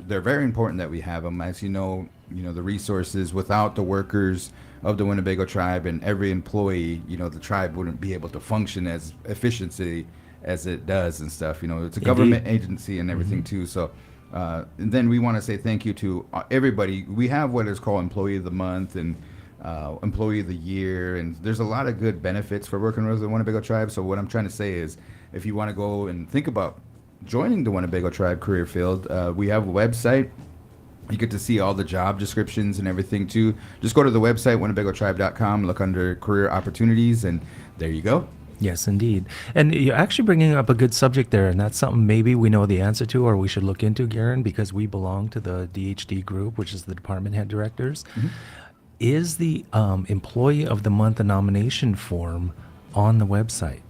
they're very important that we have them. As you know, the resources without the workers of the Winnebago tribe and every employee, the tribe wouldn't be able to function as efficiency as it does and stuff. It's a government agency and everything too. So and then we want to say thank you to everybody. We have what is called Employee of the Month and Employee of the Year, and there's a lot of good benefits for working with the Winnebago tribe. So what I'm trying to say is, if you want to go and think about joining the Winnebago tribe career field, we have a website. You get to see all the job descriptions and everything too. Just go to the website, winnebagotribe.com, look under career opportunities, and there you go. Yes, indeed. And you're actually bringing up a good subject there, and that's something maybe we know the answer to or we should look into, Garan, because we belong to the DHD group, which is the department head directors. Is the Employee of the Month nomination form on the website?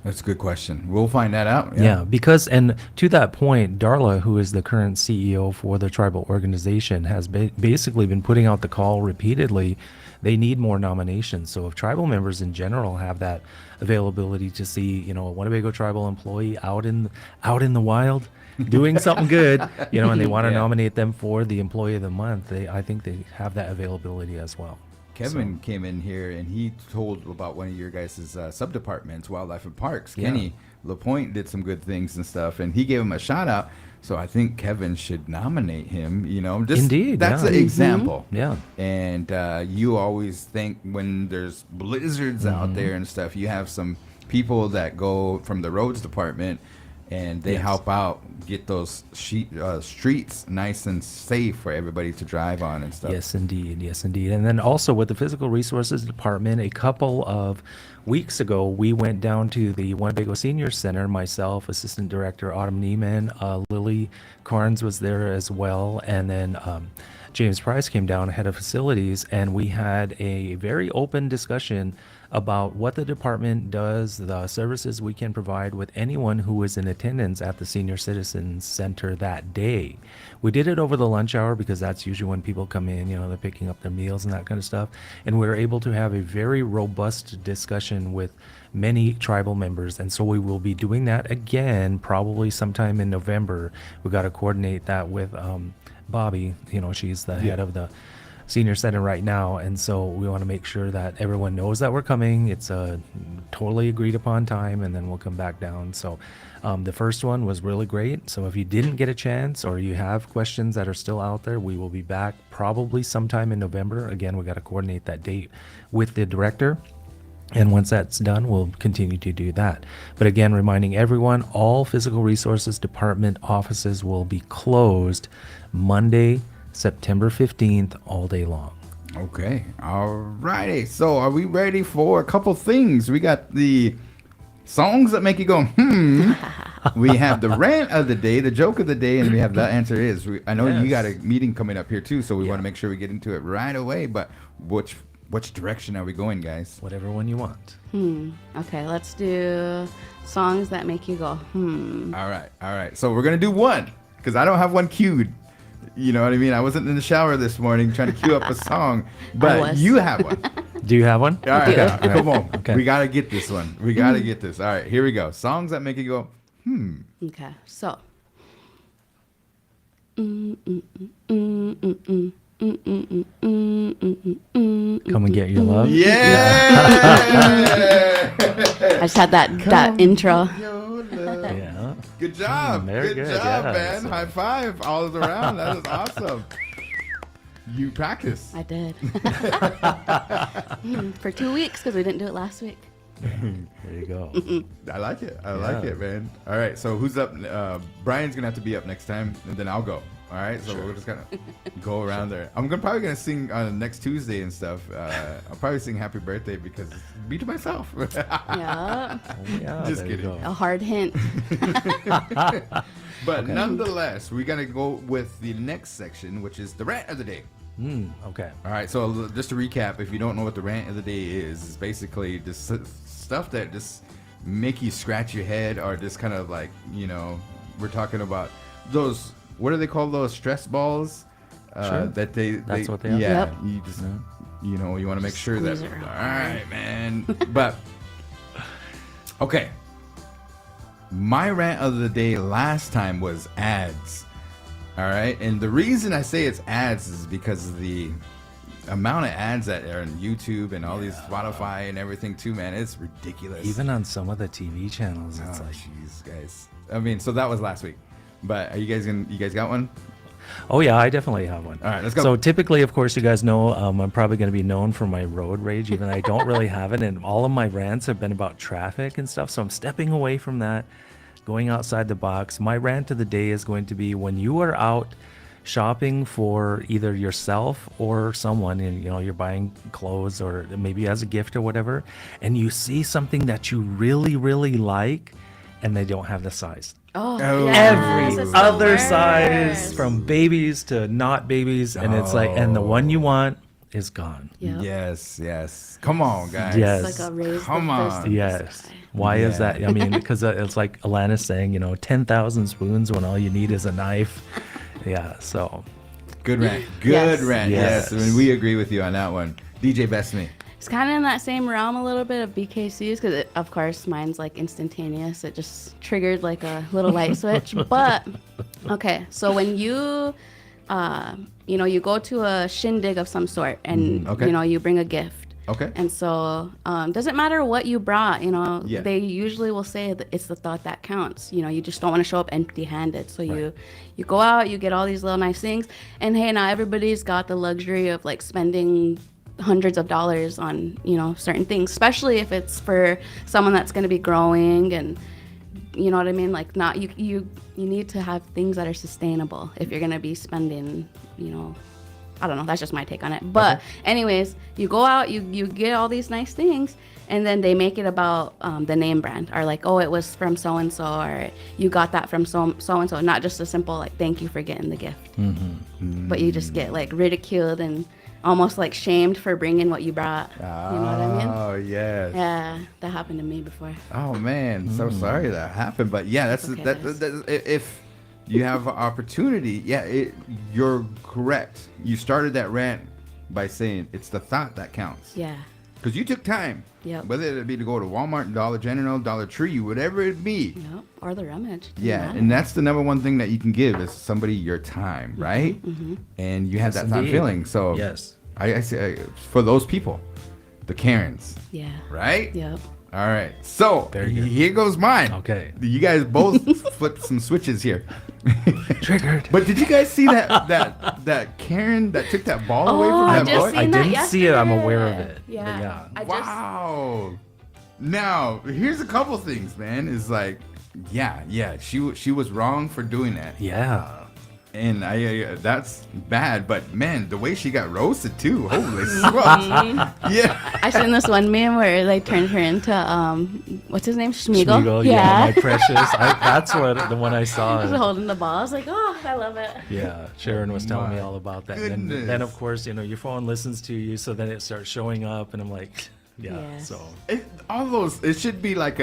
That's a good question. We'll find that out. Yeah, because, and to that point, Darla, who is the current CEO for the tribal organization, has basically been putting out the call repeatedly. They need more nominations. So if tribal members in general have that availability to see, a Winnebago tribal employee out in the wild doing something good, and they want to nominate them for the Employee of the Month, I think they have that availability as well. Kevin came in here and he told about one of your guys' sub-departments, Wildlife and Parks. Kenny LaPointe did some good things and stuff, and he gave him a shout out. So I think Kevin should nominate him. Indeed, that's an example. Yeah. And you always think when there's blizzards out there and stuff, you have some people that go from the roads department and they help out get those streets nice and safe for everybody to drive on and stuff. Yes, indeed. Yes, indeed. And then also with the Physical Resources Department, a couple of weeks ago, we went down to the Winnebago Senior Center, myself, Assistant Director Autumn Neiman, Lily Carnes was there as well, and then James Price came down, head of facilities, and we had a very open discussion about what the department does, the services we can provide with anyone who is in attendance at the Senior Citizens Center that day. We did it over the lunch hour because that's usually when people come in, they're picking up their meals and that kind of stuff. And we were able to have a very robust discussion with many tribal members. And so we will be doing that again, probably sometime in November. We got to coordinate that with Bobby, she's the head of the Senior Center right now, and so we want to make sure that everyone knows that we're coming. It's a totally agreed upon time, and then we'll come back down. So the first one was really great. So if you didn't get a chance or you have questions that are still out there, we will be back probably sometime in November. Again, we got to coordinate that date with the director. And once that's done, we'll continue to do that. But again, reminding everyone, all Physical Resources Department offices will be closed Monday, September 15th, all day long. Okay. All righty. So are we ready for a couple things? We got the songs that make you go, We have the rant of the day, the joke of the day, and we have the answer is. I know you got a meeting coming up here too, so we want to make sure we get into it right away. But which direction are we going, guys? Whatever one you want. Okay, let's do songs that make you go, All right. So we're going to do one because I don't have one queued. You know what I mean? I wasn't in the shower this morning trying to cue up a song, but you have one. Do you have one? All right, Okay. come on. Okay. We got to get this one. We got to get this. All right, here we go. Songs that make you go, Okay, so. Come and get your love. Yeah! I just had that intro. Yeah. Good job. Very Good good, job, yeah. man. High five all around. That was awesome. You practice. I did. For 2 weeks because we didn't do it last week. There you go. I like it. I like it, man. All right, so who's up? Brian's going to have to be up next time, and then I'll go. All right, so we're just going to go around there. I'm probably going to sing on next Tuesday and stuff. I'll probably sing Happy Birthday because be to myself. Yeah. Yeah, Just there you kidding. go. A hard hint. But nonetheless, we're going to go with the next section, which is the rant of the day. Okay. All right, so just to recap, if you don't know what the rant of the day is, it's basically just stuff that just make you scratch your head, or just kind of like, we're talking about those, what do they call those, stress balls? Sure. That's what they are. Yeah, Yep. you just, you want to make sure that, Squeeze it real all hard. right, man. But, okay. My rant of the day last time was ads. All right, and the reason I say it's ads is because of the amount of ads that are on YouTube and all these Spotify and everything too, man. It's ridiculous. Even on some of the TV channels, it's oh, like, jeez, guys. I mean, so that was last week. But are you guys got one? oh yeah, I definitely have one. All right, let's go. So typically, of course, you guys know I'm probably going to be known for my road rage, even though I don't really have it. And all of my rants have been about traffic and stuff. So I'm stepping away from that, going outside the box. My rant of the day is going to be when you are out shopping for either yourself or someone, and you're buying clothes or maybe as a gift or whatever, and you see something that you really, really like, and they don't have the size. Oh, Every it's the other worst. size, from babies to not babies, and it's like, and the one you want is gone. Yep. Yes. Come on, guys. Yes. It's like a raise Come the fist on. in the Yes. sky. Why is Yeah. that? I mean, because it's like Alana's saying, 10,000 spoons when all you need is a knife. Yeah. So, Good rant. Good Yes. rant. Yes. Yes. I mean, we agree with you on that one. DJ Bethany. It's kind of in that same realm a little bit of BKC's because, of course, mine's like instantaneous. It just triggered like a little light switch. But, okay, so when you, you go to a shindig of some sort and, okay. You bring a gift. Okay. And so doesn't matter what you brought, Yeah. they usually will say that it's the thought that counts. You just don't want to show up empty-handed. So you go out, you get all these little nice things. And, hey, now everybody's got the luxury of, like, spending hundreds of dollars on certain things, especially if it's for someone that's going to be growing, and you know what I mean, like, not you need to have things that are sustainable if you're going to be spending, I don't know, that's just my take on it. But anyways, you go out, you get all these nice things, and then they make it about the name brand, or like, oh, it was from so and so, or you got that from so and so, not just a simple like thank you for getting the gift. But you just get like ridiculed and almost like shamed for bringing what you brought. You know what I mean? Oh, yes. Yeah, that happened to me before. Oh, man. So sorry that happened. But yeah, that's Okay, that, if you have an opportunity, you're correct. You started that rant by saying it's the thought that counts. Yeah. Because you took time. Yep. Whether it be to go to Walmart, Dollar General, Dollar Tree, whatever it be. Yep. Or the rummage. Doesn't Yeah, matter. and that's the number one thing that you can give is somebody your time, right? And you have that time indeed. feeling. So yes. I say for those people, the Karens, Yeah. right? Yep. All right. So Very good. here goes mine. Okay. You guys both flipped some switches here. Triggered. But did you guys see that Karen that took that ball away from I that just boy? seen I that didn't see it. I'm aware of yesterday. it. Yeah. But yeah. I just Wow. Now, here's a couple things, man. Is like, yeah, she was wrong for doing that. Yeah. And I that's bad, but man, the way she got roasted too. Holy smokes. Yeah. I seen this one meme where they turned her into what's his name? Schmiegel. Schmiegel, yeah, my precious. That's the one I Just saw. holding the ball. I was like, oh, I love it. Yeah, Sharon was telling me My all about that. And goodness. then, of course, your phone listens to you, so then it starts showing up, and I'm like, yeah. Yes. So All those, it should be like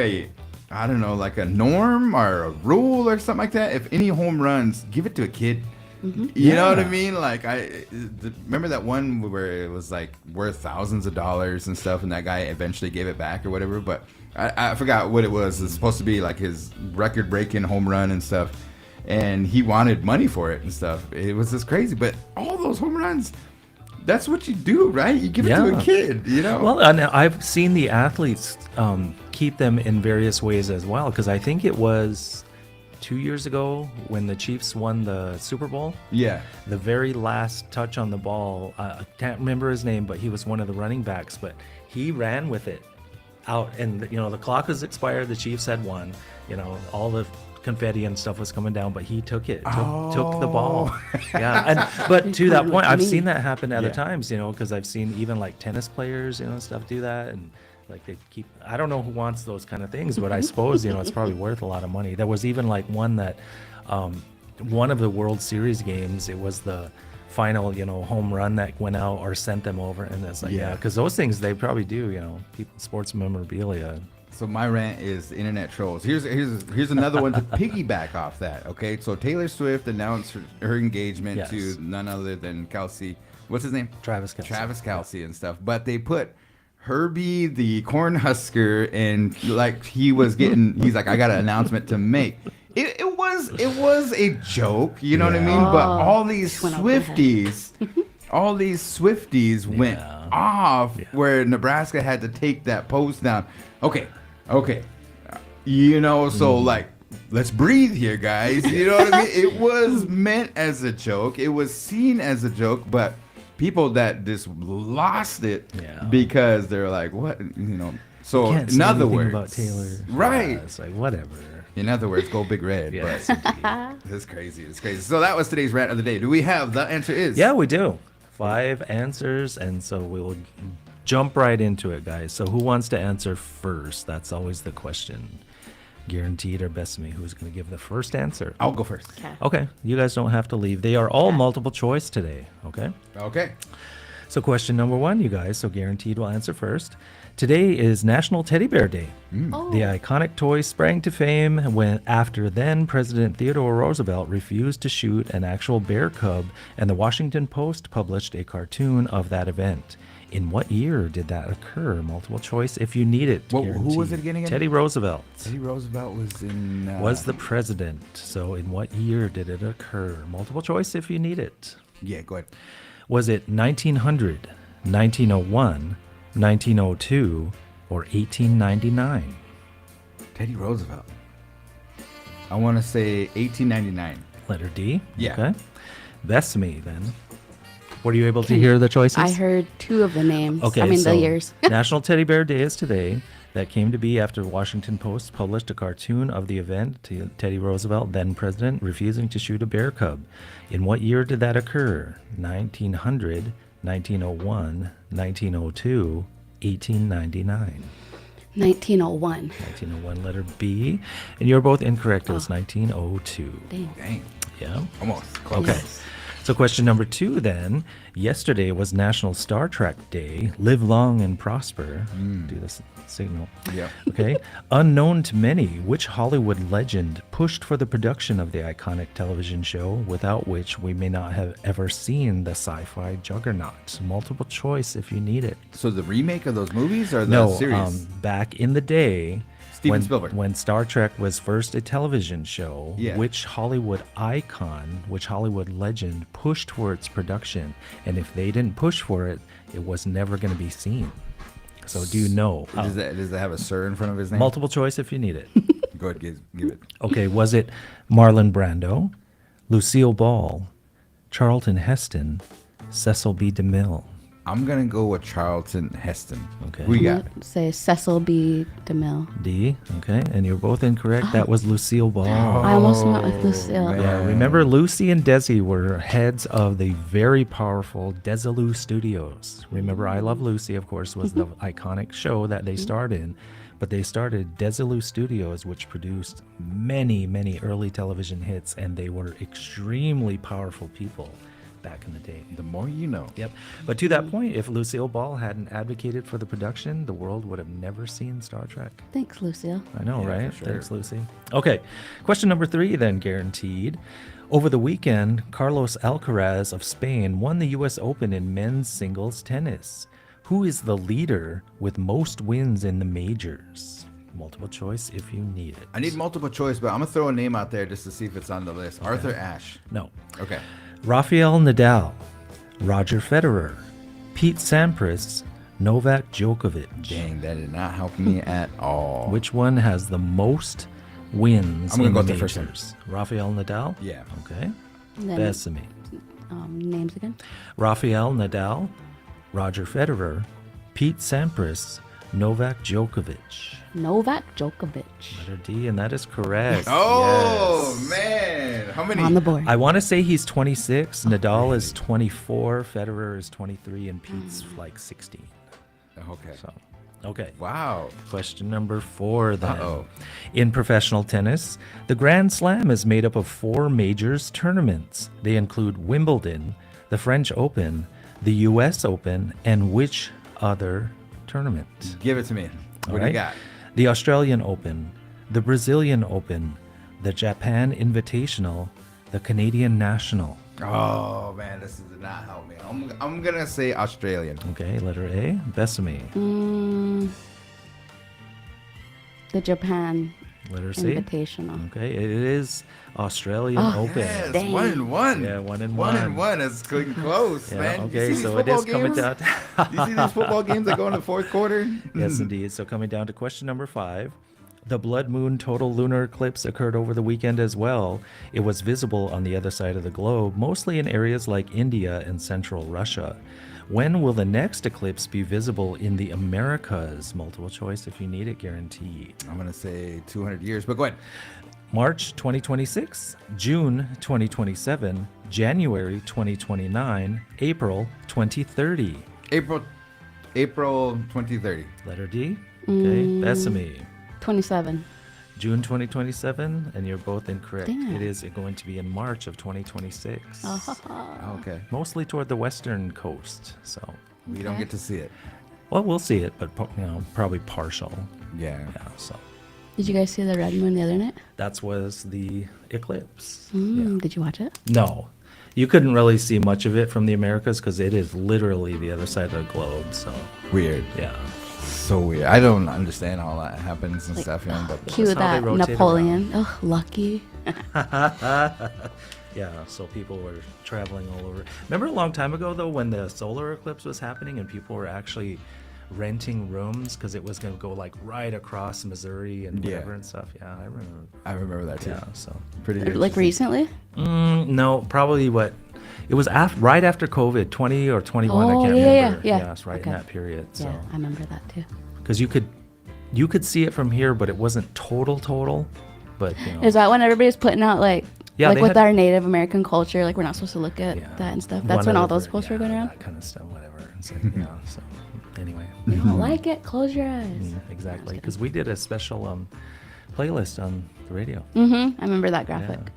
I don't know, like a norm or a rule or something like that. If any home runs, give it to a kid. You know what I mean? Like remember that one where it was like worth thousands of dollars and stuff, and that guy eventually gave it back or whatever. But I forgot what it was. It's supposed to be like his record-breaking home run and stuff, and he wanted money for it and stuff. It was just crazy. But all those home runs, that's what you do, right? You give it to a kid, Well, and I've seen the athletes keep them in various ways as well, because I think it was 2 years ago when the Chiefs won the Super Bowl. Yeah. The very last touch on the ball, I can't remember his name, but he was one of the running backs, but he ran with it out, and the clock was expired. The Chiefs had won. All the confetti and stuff was coming down, but he took it, took the ball. Yeah, but to that point, I've seen that happen other times, because I've seen even like tennis players, stuff do that, and like they keep. I don't know who wants those kind of things, but I suppose it's probably worth a lot of money. There was even like one that, one of the World Series games, it was the final, home run that went out or sent them over. And it's like, Yeah. because those things they probably do, sports memorabilia. So my rant is internet trolls. Here's another one to piggyback off that. Okay, so Taylor Swift announced her engagement Yes. to none other than Kelsey. What's his name? Travis Kelce. Travis Kelce and stuff. But they put Herbie the Cornhusker, and like he's like, I got an announcement to make. It was a joke, you know what I mean? But all these Swifties, went off where Nebraska had to take that post down. Okay. So like, let's breathe here, guys. You know what I mean? It was meant as a joke. It was seen as a joke, but people that just lost it because they're like, what? So Can't say in other anything words, about Taylor. right? Yeah, it's like whatever. In other words, go Big Red. Yes, But it's crazy. So that was today's rant of the day. Do we have the answer? Is Yeah, we do. 5 answers, and so we will jump right into it, guys. So who wants to answer first? That's always the question. Guaranteed or Bethany, who's going to give the first answer? I'll go first. Okay, you guys don't have to leave. They are all multiple choice today, okay? Okay. So question number 1, you guys, so Guaranteed will answer first. Today is National Teddy Bear Day. The iconic toy sprang to fame when after then President Theodore Roosevelt refused to shoot an actual bear cub, and the Washington Post published a cartoon of that event. In what year did that occur? Multiple choice if you need it. Who was Guaranteed. it again? Teddy Roosevelt. Teddy Roosevelt was in. Was the president. So in what year did it occur? Multiple choice if you need it. Yeah, go ahead. Was it 1900, 1901, 1902, or 1899? Teddy Roosevelt. I want to say 1899. Letter D? Yeah. Okay. That's me then. Were you able to hear the choices? I heard 2 of the names. Okay, the so years. National Teddy Bear Day is today. That came to be after the Washington Post published a cartoon of the event to Teddy Roosevelt, then president, refusing to shoot a bear cub. In what year did that occur? 1900, 1901, 1902, 1899. 1901. 1901, letter B. And you're both incorrect. It was 1902. Dang. Yeah. Almost. Okay. So question number 2 then. Yesterday was National Star Trek Day. Live long and prosper. Do this signal. Yeah. Okay. Unknown to many, which Hollywood legend pushed for the production of the iconic television show, without which we may not have ever seen the sci-fi juggernaut? Multiple choice if you need it. So the remake of those movies or the No, series? back in the day, Steven Spielberg. when Star Trek was first a television show, Yeah. which Hollywood icon, which Hollywood legend pushed for its production? And if they didn't push for it, it was never going to be seen. So do you know? Does that have a sir in front of his name? Multiple choice if you need it. Go ahead, give it. Okay, was it Marlon Brando, Lucille Ball, Charlton Heston, Cecil B. DeMille? I'm gonna go with Charlton Heston. Okay. Who you got? Say Cecil B. DeMille. D. Okay, and you're both incorrect. That was Lucille Ball. I almost went with Lucille. man. Yeah, remember Lucy and Desi were heads of the very powerful Desilu Studios. Remember I Love Lucy, of course, was the iconic show that they starred in. But they started Desilu Studios, which produced many, many early television hits, and they were extremely powerful people back in the day. The more you know. Yep. But to that point, if Lucille Ball hadn't advocated for the production, the world would have never seen Star Trek. Thanks, Lucille. I know, Yeah, right? for sure. Thanks, Lucy. Okay. Question number 3 then, Guaranteed. Over the weekend, Carlos Alcaraz of Spain won the U.S. Open in men's singles tennis. Who is the leader with most wins in the majors? Multiple choice if you need it. I need multiple choice, but I'm gonna throw a name out there just to see if it's on the list. Arthur Ashe. No. Okay. Rafael Nadal, Roger Federer, Pete Sampras, Novak Djokovic. Dang, that did not help me at all. Which one has the most wins I'm gonna in go the with the first one. majors? Rafael Nadal? Yeah. Okay. And then, Bethany. names again. Rafael Nadal, Roger Federer, Pete Sampras, Novak Djokovic. Novak Djokovic. Letter D, and that is correct. Oh Yes. man, how many? On the board. I want to say he's 26, Nadal is 24, Federer is 23, and Pete's like 16. Okay. So, okay. Wow. Question number 4 then. Uh-oh. In professional tennis, the Grand Slam is made up of 4 majors tournaments. They include Wimbledon, the French Open, the U.S. Open, and which other tournament? Give it to me. What All do you right. got? The Australian Open, the Brazilian Open, the Japan Invitational, the Canadian National. Oh man, this does not help me. I'm gonna say Australian. Okay, letter A, Bethany. The Japan Letter C. Invitational. Okay, it is Australian Open. Yes, Dang. 1-1. Yeah, 1-1. 1-1. It's getting close, Yeah, man. okay, you see so these it is football coming games? down. You see these football games that go in the fourth quarter? Yes, indeed. So coming down to question number 5. The blood moon total lunar eclipse occurred over the weekend as well. It was visible on the other side of the globe, mostly in areas like India and central Russia. When will the next eclipse be visible in the Americas? Multiple choice if you need it, guaranteed. I'm gonna say 200 years, but go ahead. March 2026, June 2027, January 2029, April 2030. April 2030. Letter D. Okay, Bethany. 27. June 2027, and you're both incorrect. Dang It it. is going to be in March of 2026. Okay. Mostly toward the western coast. So, We don't get to see it. well, we'll see it, but probably partial. Yeah. Yeah. So Did you guys see the red moon the other night? that was the eclipse. Did you watch it? No, you couldn't really see much of it from the Americas because it is literally the other side of the globe. So Weird. yeah. So weird. I don't understand how that happens and stuff, you know, but Cue That's how they that rotate Napoleon. Oh, lucky. Yeah, so people were traveling all over. Remember a long time ago, though, when the solar eclipse was happening and people were actually renting rooms because it was going to go like right across Missouri and Yeah. whatever and stuff? Yeah, I remember. I remember that too. Yeah, so. Pretty Like interesting. recently? No, probably what? It was right after COVID, 20 or 21, I Oh, can't yeah, remember. yeah. Yes, right Okay. in that period. So. Yeah, I remember that too. Because you could see it from here, but it wasn't total. But, you know. Is that when everybody's putting out Yeah, like they with had- our Native American culture, like we're not supposed to look at Yeah. that and stuff? That's One when of all the- those posts were going around? That kind of stuff, whatever. And so, yeah, so anyway. You don't like it? Close your eyes. Exactly, because we did a special playlist on the radio. I remember that Yeah. graphic.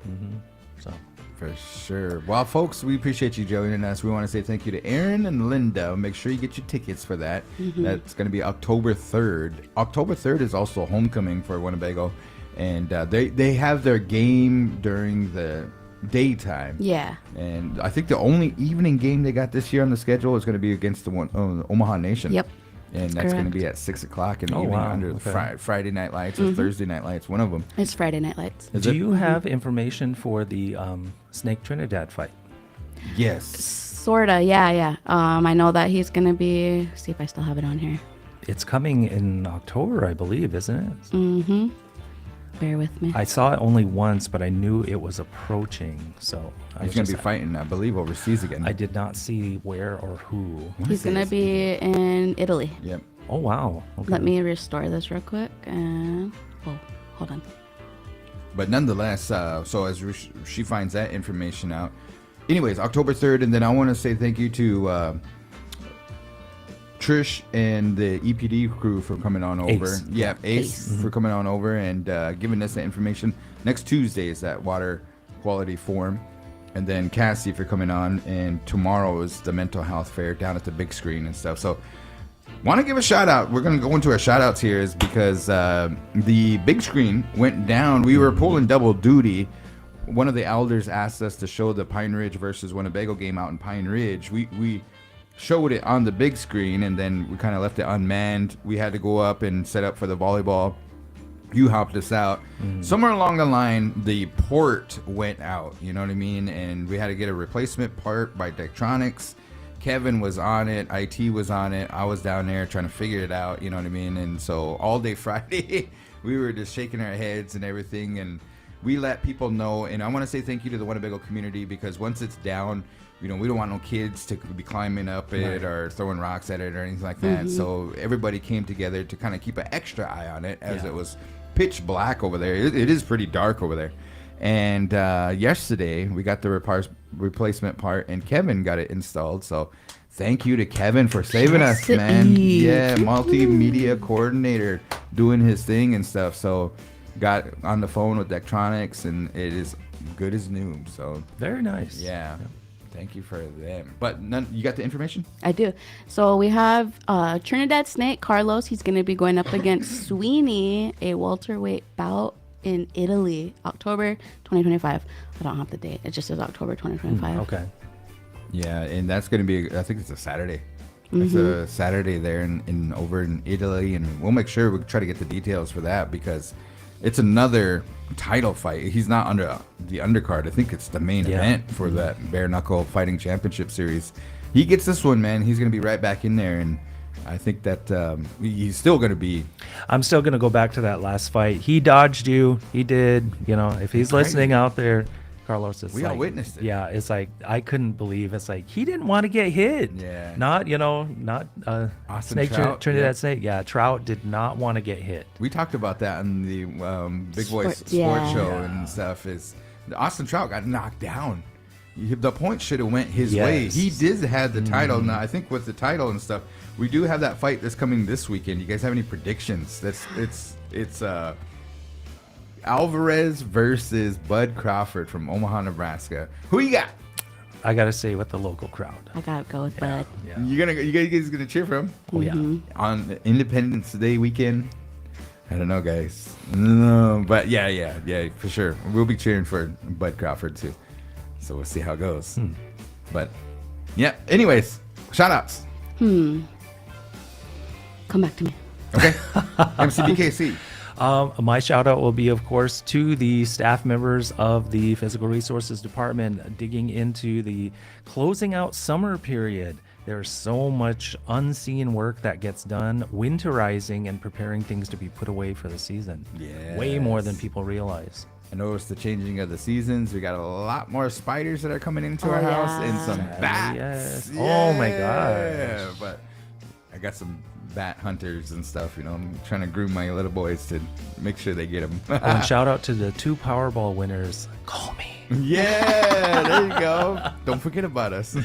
So For sure. Well, folks, we appreciate you joining us. We want to say thank you to Aaron and Linda. Make sure you get your tickets for that. That's going to be October 3rd. October 3rd is also homecoming for Winnebago. And they have their game during the daytime. Yeah. And I think the only evening game they got this year on the schedule is going to be against the Omaha Nation. Yep. And that's going to correct. be at 6 o'clock in the Oh, evening wow. under Okay. the Friday Night Lights or Thursday Night Lights, one of them. It's Friday Night Lights. Is do it? you have information for the Snake Trinidad fight? Yes. Sorta, yeah. I know that he's gonna be. See if I still have it on here. It's coming in October, I believe, isn't it? Bear with me. I saw it only once, but I knew it was approaching. So I He's was going to be just- fighting, I believe, overseas again. I did not see where or who. He's gonna be in Italy. Yep. Oh wow. Okay. Let me restore this real quick. And hold on. But nonetheless, so as she finds that information out. Anyways, October 3rd, and then I want to say thank you to Trish and the EPD crew for coming on over. Ace. Yeah, Ace for coming on over and giving us the information. Next Tuesday is that water quality forum. And then Cassie for coming on. And tomorrow is the mental health fair down at the big screen and stuff. So want to give a shout out. We're going to go into our shout outs here is because the big screen went down. We were pulling double duty. One of the elders asked us to show the Pine Ridge versus Winnebago game out in Pine Ridge. We showed it on the big screen and then we kind of left it unmanned. We had to go up and set up for the volleyball. You helped us out. Somewhere along the line, the port went out. You know what I mean? And we had to get a replacement part by Daktronics. Kevin was on it. IT was on it. I was down there trying to figure it out. You know what I mean? And so all day Friday, we were just shaking our heads and everything. And we let people know. And I want to say thank you to the Winnebago community because once it's down, you know, we don't want no kids to be climbing up it or throwing rocks at it or anything like that. So everybody came together to kind of keep an extra eye on it as it was pitch black over there. It is pretty dark over there. And yesterday we got the replacement part and Kevin got it installed. So thank you to Kevin for saving us, man. Yeah, multimedia coordinator doing his thing and stuff. So got on the phone with Daktronics and it is good as new. So Very nice. yeah. Thank you for them. But you got the information? I do. So we have Trinidad Snake Carlos. He's going to be going up against Sweeney, a welterweight bout in Italy, October 2025. I don't have the date. It just says October 2025. Okay. Yeah, and that's going to be, I think it's a Saturday. It's a Saturday there in over in Italy, and we'll make sure we try to get the details for that because it's another title fight. He's not under the undercard. I think it's the main event for that bare knuckle fighting championship series. He gets this one, man. He's going to be right back in there, and I think that he's still going to be. I'm still going to go back to that last fight. He dodged you. He did. You know, if he's listening out there, Carlos, it's we all witnessed it. Yeah, it's like I couldn't believe it's like he didn't want to get hit. Yeah. Not Snake Trout, Trinidad Snake. Yeah, Trout did not want to get hit. We talked about that on the Big Boys Sports show and stuff. Is Austin Trout got knocked down. The point should have went his way. He did have the title. Now I think with the title and stuff, we do have that fight that's coming this weekend. You guys have any predictions? It's Alvarez versus Bud Crawford from Omaha, Nebraska. Who you got? I gotta say with the local crowd. I got to go with Bud. Yeah. You guys gonna cheer for him? Oh yeah. On Independence Day weekend. I don't know, guys. No, but yeah, for sure. We'll be cheering for Bud Crawford too. So we'll see how it goes. But yeah. Anyways, shout outs. Come back to me. Okay. MCBKC. My shout out will be, of course, to the staff members of the Physical Resources Department digging into the closing out summer period. There's so much unseen work that gets done, winterizing and preparing things to be put away for the season. Yes. Way more than people realize. I noticed the changing of the seasons. We got a lot more spiders that are coming into our house and some bats. Yes. Oh my gosh. But I got some bat hunters and stuff. You know, I'm trying to groom my little boys to make sure they get them. And shout out to the 2 Powerball winners. Call me. Yeah, there you go. Don't forget about us.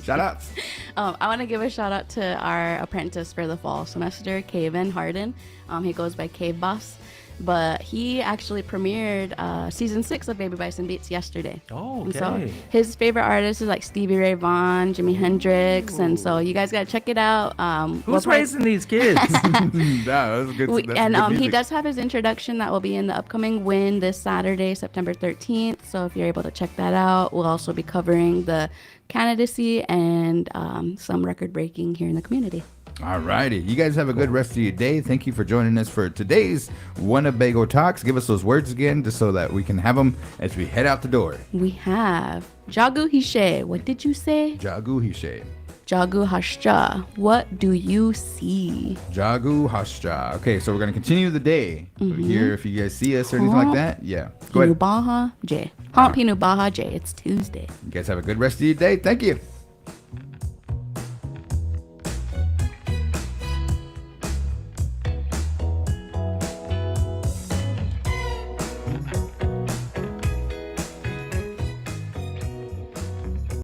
Shout outs. I want to give a shout out to our apprentice for the fall semester, Kaven Harden. He goes by Cave Boss. But he actually premiered season 6 of Baby Bison Beats yesterday. Oh, And okay. so his favorite artists is like Stevie Ray Vaughan, Jimi Hendrix, and so you guys gotta check it out. Who's raising these kids? That's good. He does have his introduction that will be in the upcoming Win this Saturday, September 13th. So if you're able to check that out, we'll also be covering the candidacy and some record breaking here in the community. All righty. You guys have a good rest of your day. Thank you for joining us for today's Winnebago Talks. Give us those words again just so that we can have them as we head out the door. We have Jagu Hishe. What did you say? Jagu Hishe. Jagu Hashja. What do you see? Jagu Hashja. Okay, so we're going to continue the day here. If you guys see us or anything like that, yeah. Go ahead. Pinubaha J. Pinubaha J. It's Tuesday. You guys have a good rest of your day. Thank you.